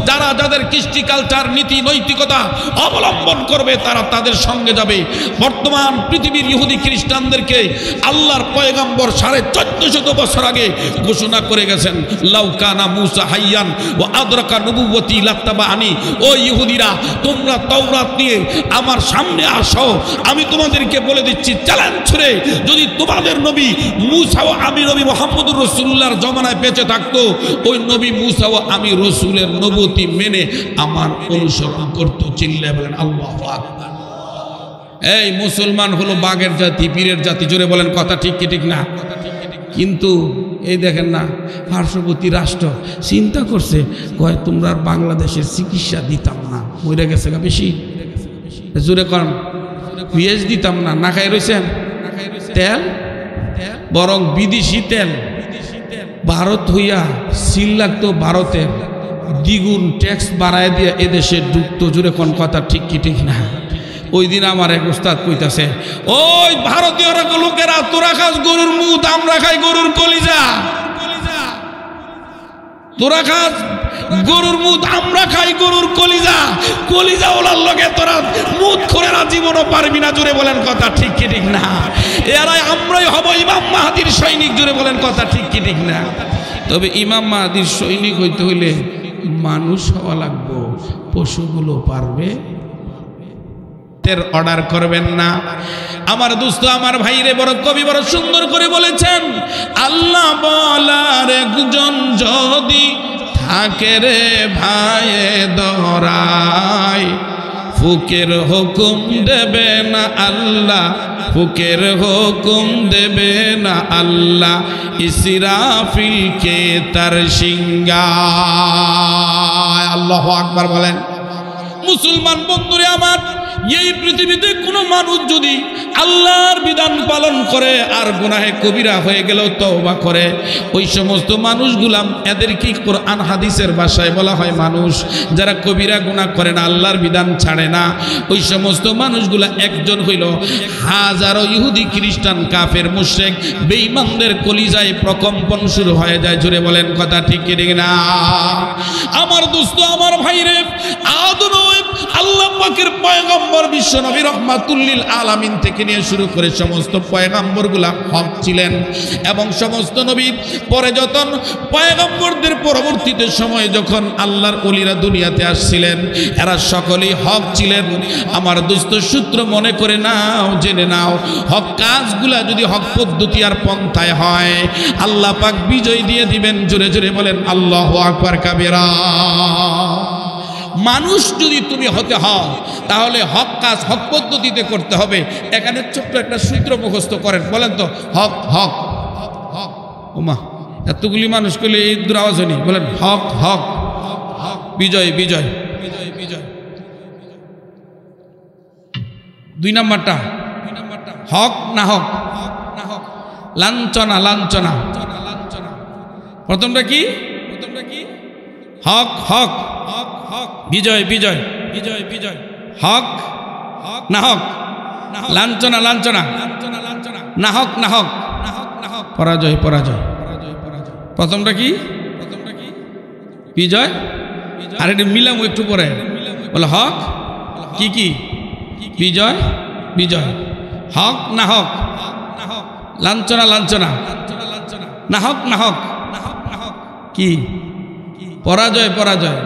যারা যাদের কৃষ্টি কালচার নীতি নৈতিকতা অবলম্বন করবে তারা তাদের সঙ্গে যাবে বর্তমান পৃথিবীর ইহুদি খ্রিস্টানদেরকে আল্লাহর পয়গম্বর 1450 বছর আগে ঘোষণা করে গেছেন লাউ কানা মূসা হাইয়ান ওয়া আদরাকা নবুওয়াতি লাত্তাবাআনি ও ইহুদিরা তোমরা তাওরাত নিয়ে আমার সামনে আসো আমি তোমাদেরকে বলে দিচ্ছি চ্যালেঞ্জ ছুড়ে যদি তোমাদের নবী মূসা ও আমি নবী মুহাম্মদুর রাসূলুল্লাহ জমানায় বেঁচে থাকতো ওই নবী মূসা ও আমি রাসূলের নবুয়তি মেনে আমার অনুসরণ করতো চিল্লায়ে বলেন আল্লাহু আকবার এই মুসলমান হলো বাঘের জাতি পীরের জাতি জোরে বলেন কথা ঠিক কি ঠিক না কিন্তু এই দেখেন না পার্শ্ববর্তী রাষ্ট্র চিন্তা করছে কয় তোমরা বাংলাদেশের চিকিৎসা দিতাম না মরে গেছে বেশি জোরে করেন পিএস দিতাম না না খাই রয়েছেন তেল বরং বিদেশি তেল ভারত হইয়া সিল লাগতো ভারতের দ্বিগুণ ট্যাক্স বাড়ায় দিয়ে এদেশে ঢুকতো জোরে কোন কথা ঠিক কি ঠিক না ওই দিন আমার এক উস্তাদ কইতাছে ওই ভারতীয় লোকেরা তোরা খাস গরুর মুখ আমরা খাই গরুর কলিজা তোরা খাস গরুর মুখ আমরা খাই গরুর কলিজা ওলার লগে তোরা মুখ করে না জীবনও পারবি না জোরে বলেন কথা ঠিক কি ঠিক না এরাই আমরাই হব ইমাম মাহাদির সৈনিক জোরে বলেন কথা ঠিক কি ঠিক না তবে ইমাম মাহাদির সৈনিক হইতে হইলে মানুষ হওয়া লাগবে পশুগুলো পারবে অর্ডার করবেন না আমার দোস্ত আমার ভাইরে বড় কবি বড় সুন্দর করে বলেছেন আল্লাহ বলার একজন যদি থাকে রে ভাইয়ে দরাই ফুকের হুকুম দেবে না আল্লাহ ফুকের হুকুম দেবে না আল্লাহ ইসরাফিলকে তার সিংহায় আল্লাহু আকবার বলেন মুসলমান বন্ধুরে আমার এই পৃথিবীতে কোনো মানুষ যদি আল্লাহর বিধান পালন করে আর গুনাহে কবিরা হয়ে গেল তওবা করে ওই সমস্ত মানুষগুলা এদেরকে কোরআন হাদিসের ভাষায় বলা হয় মানুষ যারা কবিরা গুনাহ করে না আল্লাহর বিধান ছাড়ে না ওই সমস্ত মানুষগুলা একজন হইল হাজারো ইহুদি খ্রিস্টান কাফের মুশরিক বেঈমানদের কলিজায় প্রকম্পন শুরু হয়ে যায় জোরে বলেন কথা ঠিক কি ঠিক না আমার দোস্ত আমার ভাইরে আদনব আল্লাহ পাকের পয়গম্বর বিশ্ব নবী রাহমাতুল লিল আলামিন থেকে নিয়ে শুরু করে সমস্ত পয়গম্বরগুলা হক ছিলেন এবং সমস্ত নবী পরে যত পয়গম্বরদের পরবর্তীতে সময় যখন আল্লাহর ওলিরা দুনিয়াতে আসছিলেন এরা সকলেই হক ছিলেন আমার দোস্ত সূত্র মনে করে নাও জেনে নাও হক কাজগুলা যদি হক পদ্ধতি আর পন্থায় হয় আল্লাহ পাক বিজয় দিয়ে দিবেন জোরে জোরে বলেন আল্লাহু আকবার কাবীরা মানুষ যদি তুমি হতে হও তাহলে হক কাজ হক পদ্ধতিতে করতে হবে এখানে ছোট্ট একটা সূত্র মুখস্থ করেন বলেন তো হক হক হক ওমা এতগুলি মানুষ করলে এই দূর আওয়াজ হয়নি বলেন হক হক হক বিজয় বিজয় বিজয় বিজয় দুই নাম্বারটা হক না হক লাঞ্ছনা লাঞ্ছনা প্রথমটা কি হক হক হক হক বিজয় বিজয় বিজয় বিজয় হক হক না হক লাঞ্ছনা লাঞ্ছনা না হক না হক পরাজয় পরাজয় প্রথমটা কি বিজয় আর এটা মিলাম একটু পরে বলে হক কি কি বিজয় বিজয় হক না হক লাঞ্ছনা লাঞ্ছনা না হক না হক কি পরাজয় পরাজয়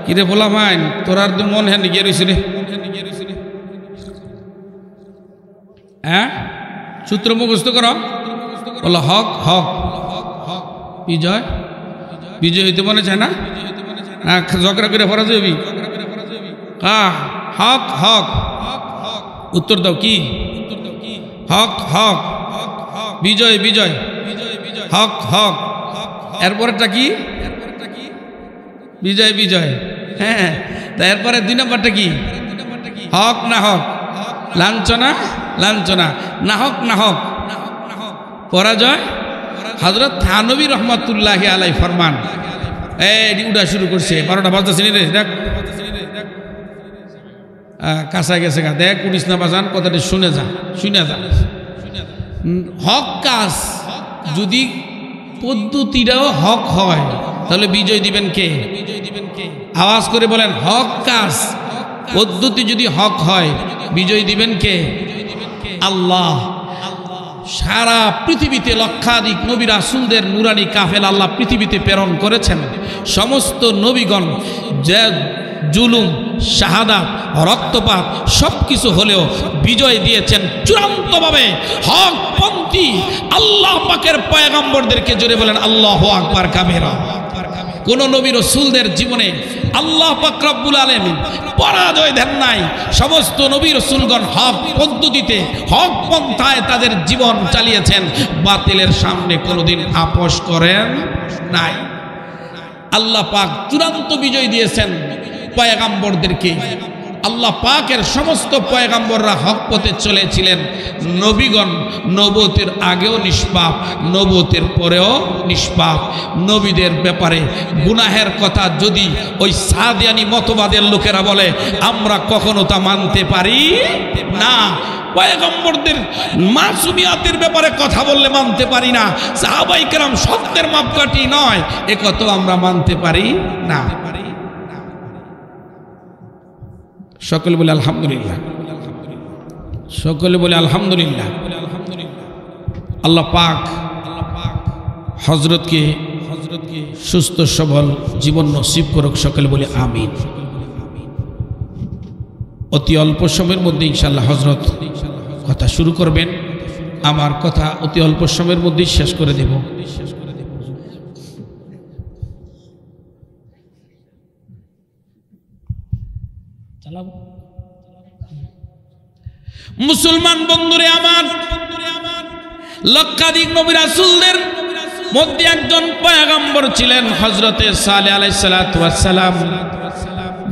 কিরে বলা মাইন তোরার তো মন হ্যাঁ গিয়ে রয়েছে রে হ্যাঁ সূত্র মুখস্থ কর বলো হক হক বিজয় বিজয় হইতে মনে চায় না ঝগড়া করে পরাজয় হবি হক হক উত্তর দাও কি হক হক বিজয় বিজয় হক হক এরপরেরটা কি বিজয় বিজয় হ্যাঁ তারপরে দুই নম্বরটা কি হক না হক লাঞ্ছনা লাঞ্ছনা না হক না হক পরাজয় হযরত থানবী রহমাতুল্লাহি আলাইহি ফরমান এই উঠা শুরু করছে 12টা বাজতেছে রে দেখ কাঁচা গেছে গা দেখ উড়িস না বাজান কথাটা শুনে যা হক কাজ যদি পদ্ধতিটাও হক হয় তাহলে বিজয় দিবেন কে? আওয়াজ করে বলেন হক কাজ পদ্ধতি যদি হক হয় বিজয় দিবেন কে? আল্লাহ। সারা পৃথিবীতে লক্ষাধিক নবী রাসূলদের নুরানি কাফেলা আল্লাহ পৃথিবীতে প্রেরণ করেছেন। সমস্ত নবীগণ যে জুলুম শাহাদাত রক্তপাত সব কিছু হলেও বিজয় দিয়েছেন চূড়ান্তভাবে হকপন্থী আল্লাহ পাকের পয়গম্বরদেরকে। জোরে বলেন আল্লাহু আকবার কাবীরা। কোন নবী রাসূলদের জীবনে আল্লাহ পাক রব্বুল আলামিন পরাজয় দেন নাই। সমস্ত নবী রাসূলগণ হক পদ্ধতিতে হক পন্থায় তাদের জীবন চালিয়েছেন, বাতিলের সামনে কোনোদিন আপোষ করেন নাই। আল্লাহ পাক চূড়ান্ত বিজয় দিয়েছেন পয়গম্বরদেরকে। আল্লাহ পাকের সমস্ত পয়গম্বররা হক পথে চলেছিলেন। নবীগণ নবুয়তের আগেও নিষ্পাপ, নবুয়তের পরেও নিষ্পাপ। নবীদের ব্যাপারে গুনাহের কথা যদি ওই সাদিয়ানি মতবাদের লোকেরা বলে আমরা কখনো তা মানতে পারি না। পয়গম্বরদের মাসুমিয়াতের ব্যাপারে কথা বললে মানতে পারি না। সাহাবায়ে কেরাম সত্যের মাপকাঠি নয়, এ কথা আমরা মানতে পারি না। সকলে বলে আলহামদুলিল্লাহ, সকলে বলে আলহামদুলিল্লাহ। আল্লাহ পাক হযরতকে সুস্থ সবল জীবন নসিব করুক, সকলে বলে আমিন। অতি অল্প সময়ের মধ্যে ইনশাআল্লাহ হযরত কথা শুরু করবেন। আমার কথা অতি অল্প সময়ের মধ্যেই শেষ করে দেব। মুসলমান বন্ধুরে আমার, লক্ষাধিক নবী রাসূলদের মধ্যে একজন পয়গম্বর ছিলেন হযরতে সালেহ আলাইহিস সালাতু ওয়াস সালাম,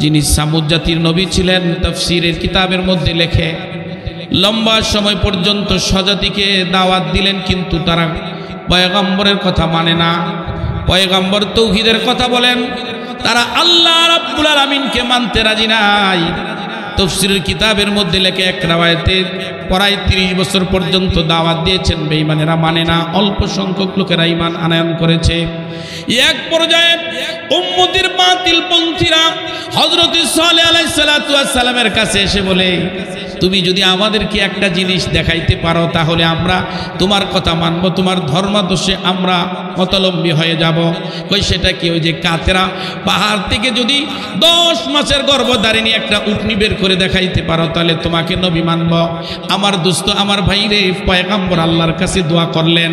যিনি সামুদ জাতির নবী ছিলেন। তাফসীরের কিতাবের মধ্যে লেখে লম্বা সময় পর্যন্ত স্বজাতিকে দাওয়াত দিলেন, কিন্তু তারা পয়গম্বরের কথা মানে না। পয়গম্বর তাওহীদের কথা বলেন, তারা আল্লাহ রাব্বুল আলামিনকে মানতে রাজি নাই। তাফসীরের কিতাবের মধ্যে লেখে এক রাওয়ায়াতে প্রায় 30 বছর পর্যন্ত দাওয়াত দিয়েছেন, বেঈমানেরা মানে না। অল্প সংখ্যক লোকেরা ঈমান আনয়ন করেছে। এক পর্যায়ে উম্মতের বাতিলপন্থীরা হযরত সালেহ আলাইহিস সালাতু ওয়াস সালামের কাছে এসে বলে, তুমি যদি আমাদেরকে একটা জিনিস দেখাইতে পারো তাহলে আমরা তোমার কথা মানব, তোমার ধর্মাদর্শে আমরা মতলম্বী হয়ে যাব। কই সেটা কি? ওই যে কাতেরা পাহাড় থেকে যদি 10 মাসের গর্ভধারিণী একটা উটনি বের করে দেখাইতে পারো তাহলে তোমাকে নবী মানব। আমার দোস্ত, আমার ভাই রে, পয়গম্বর আল্লাহর কাছে দোয়া করলেন,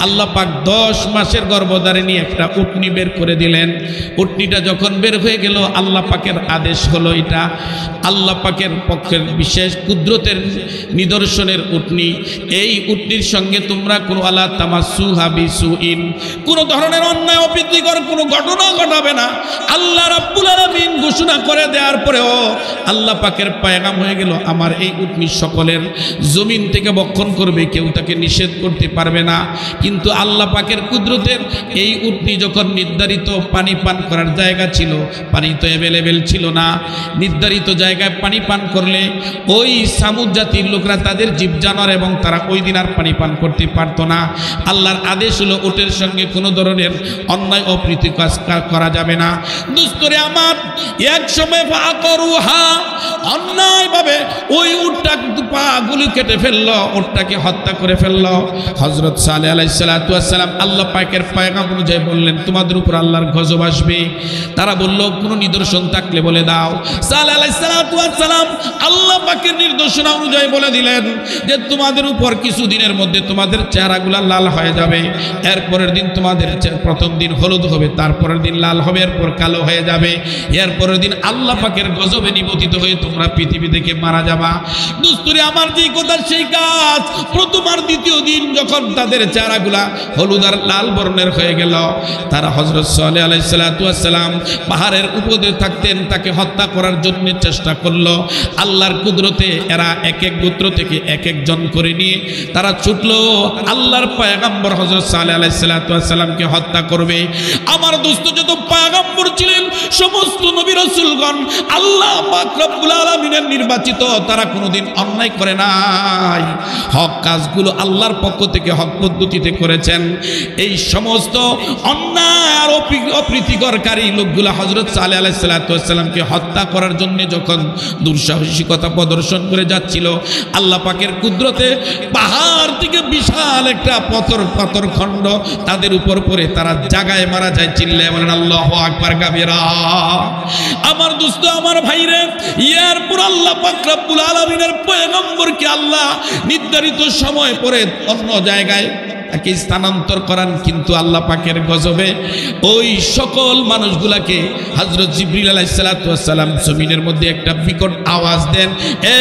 আল্লাহ পাক 10 মাসের গর্ভধারিণী একটা উটনি বের করে দিলেন। উটনিটা যখন বের হয়ে গেল, আল্লাহ পাকের আদেশ হলো এটা আল্লাহ পাকের পক্ষের বিশেষ কুদরতের নিদর্শনের উটনি। এই উটনির সঙ্গে তোমরা কোনো আলা তামাসসুহা বিসুইন, কোন ধরনের অন্যায় অপ্রীতিকর কোনো ঘটনা ঘটাবে না। আল্লাহ রাব্বুল আলামিন ঘোষণা করে দেওয়ার পরেও আল্লাহ পাকের পয়গাম হয়ে গেল, আমার এই উটনি সকলের জমিন থেকে বক্ষণ করবে, কেউ তাকে নিষেধ করতে পারবে না। কিন্তু আল্লাহ পাকের কুদরতের এই উটনি যখন নির্ধারিত পানি পান করার জায়গা ছিল, পানি তো অ্যাভেলেবেল ছিল না, নির্ধারিত জায়গায় পানি পান করলে ওই সামুদ জাতির লোকরা তাদের জীব জানোয়ার এবং তারা ওই দিন আর পানি পান করতে পারতো না। আল্লাহর আদেশ হলো উটের সঙ্গে কোনো ধরনের অন্যায় অপ্রীতি কাজ করা যাবে না। দোস্তরে আমার, এক সময় ফাকরুহা, অন্যায়ভাবে ওই উটটা পা গুলি কেটে ফেললো, উটটাকে হত্যা করে ফেললো। হযরত সালেহ আলাইহিস সালাতু ওয়াস সালাম আল্লাহ পাকের পয়গাম অনুযায়ী বললেন, তোমাদের উপর আল্লাহর গজব আসবে। তারা বলল, কোনো নিদর্শন থাকলে বলে দাও। সালেহ আলাইহিস সালাতু ওয়াস সালাম আল্লাহ পাকের নির্দেশনা অনুযায়ী বলে দিলেন যে তোমাদের উপর কিছু দিনের মধ্যে তোমাদের চেহারাগুলো লাল হয়ে যাবে। এরপরের দিন তোমাদের প্রথম দিন হলুদ হবে, তারপরের দিন লাল হবে, এরপর কালো হয়ে যাবে। এরপরের দিন আল্লাহ পাকের গজবে নিপতিত হয়ে তোমরা পৃথিবী থেকে মারা যাবা। দোস্তরে আমার, যে কথা সেই কাজ। প্রথম আর দ্বিতীয় দিন যখন তাদের চেহারাগুলা হলুদ আর লাল বর্ণের হয়ে গেল, তারা হযরত সালেহ আলাইহিস সালাতু ওয়াস সালাম পাহাড়ের উপরে থাকতেন, তাকে হত্যা করার জন্য চেষ্টা করলো। আল্লাহর কুদরতে এরা এক এক গোত্র থেকে এক একজন করে নিয়ে তারা ছুটলো আল্লাহর পয়গম্বর হযরত সালেহ আলাইহিস সালাতু ওয়াস সালামকে হত্যা করবে। আমার দোস্ত, যত পয়গম্বর ছিলেন সমস্ত নবী রাসূলগণ আল্লাহ পাক রব্বুল আলামিনের নির্বাচিত, তারা কোনোদিন অন্যায় করে নাই। হক কাজগুলো আল্লাহর পক্ষ থেকে হক পদ্ধতিতে করেছেন। এই সমস্ত অন্যায় আর অপ্রীতিকরকারী লোকগুলো হযরত সালেহ আলাইহিস সালাতু ওয়াস সালামকে হত্যা করার জন্য যখন দুঃসাহসিকতা প্রদর্শন করে যাচ্ছিল, আল্লাহ পাকের কুদরতে পাহাড় থেকে বিশাল একটা পাথর খণ্ড তাদের উপর পড়ে তারা জায়গায় মারা যায়। চিল্লায় বলেন আল্লাহু আকবার কাবীরা। আমার দোস্ত, আমার ভাইরে, এরপর আল্লাহ পাক রব্বুল আলামিনের পয়গম্বরকে আল্লাহ নির্ধারিত সময় পরে অন্য জায়গায় তাকে স্থানান্তর করান, কিন্তু আল্লাহ পাকের গজবে ওই সকল মানুষগুলাকে হযরত জিবরিল আলাইহিস সালাতু ওয়াস সালাম জমিনের মধ্যে একটা বিকট আওয়াজ দেন।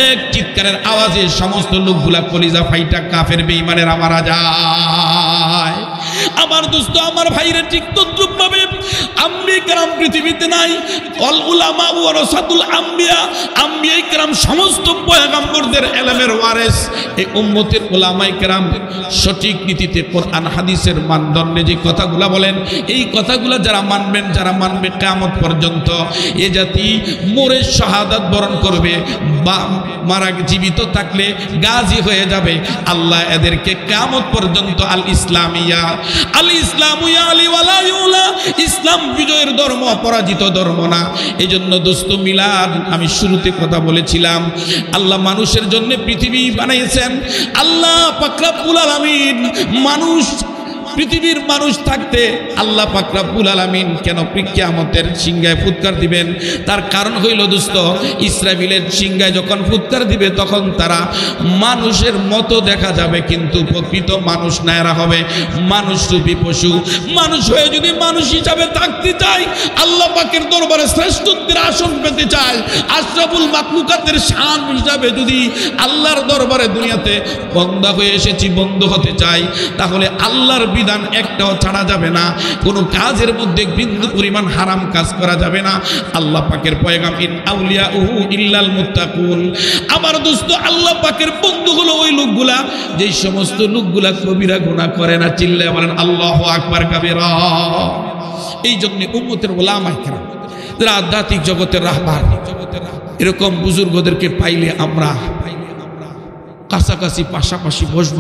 এক চিৎকারের আওয়াজে সমস্ত লোকগুলা কলিজা ফাইটা কাফের বেঈমানেরা মারা যায়। আমার দোস্ত, আমার ভাইরা, ঠিক তদ্রূপভাবে আম্বিয়া কেরাম পৃথিবীতে নাই। অল উলামা ওয়ারাসাতুল আম্বিয়া, আম্বিয়া কেরাম সমস্ত পয়গম্বরদের ইলমের ওয়ারিস। এই উম্মতের উলামায়ে কেরাম সঠিক নীতিতে কোরআন হাদিসের মানদণ্ডে যে কথাগুলো বলেন, এই কথাগুলো যারা মানবে কিয়ামত পর্যন্ত এ জাতি মরে শাহাদাত বরণ করবে বা মারা জীবিত থাকলে গাজী হয়ে যাবে। আল্লাহ এদেরকে কিয়ামত পর্যন্ত আল ইসলামিয়া আলী ওয়ালা ইউলা, ইসলাম বিজয়ের ধর্ম, অপরাজিত ধর্ম না। এই জন্য দোস্ত মিলাদ, আমি শুরুতে কথা বলেছিলাম, আল্লাহ মানুষের জন্য পৃথিবী বানিয়েছেন। আল্লাহ পাক রব্বুল আলামিন মানুষ, পৃথিবীর মানুষ থাকতে আল্লাহ পাক রব্বুল আলামিন কেন কিয়ামতের সিংহায় ফুৎকার দিবেন? তার কারণ হইল দোস্ত, ইসরাফিলের সিংহায় যখন ফুৎকার দিবে তখন তারা মানুষের মতো দেখা যাবে, কিন্তু প্রকৃত মানুষ না, এরা হবে মানুষরূপী পশু। মানুষ হয়ে যদি মানুষ হিসাবে থাকতে চায়, আল্লাহ পাকের দরবারে শ্রেষ্ঠত্বের আসন পেতে চায়, আশরাফুল মাখলুকাতের শান হিসাবে যদি আল্লাহর দরবারে দুনিয়াতে বন্দা হয়ে এসেছি, বন্ধ হতে চাই, তাহলে আল্লাহর বিধান একটাও ছাড়া যাবে না। কোনো কাজের মধ্যে বিন্দু পরিমাণ হারাম কাজ করা যাবে না। আল্লাহ পাকের পয়গাম, ইন আউলিয়াউহু ইল্লাল মুত্তাকুন। আমার দোস্ত, আল্লাহ পাকের বন্ধু হলো ওই লোকগুলা যেই সমস্ত লোকগুলা কবিরা গুনাহ করে না। চিল্লায় বলেন আল্লাহু আকবার কাবীরা। এই জন্য উম্মতের উলামায়ে কেরাম যারা আধ্যাত্মিক জগতের রাহবার, এরকম বুজুর্গদেরকে পাইলে আমরা কাছাকাছি পাশাপাশি বসবো।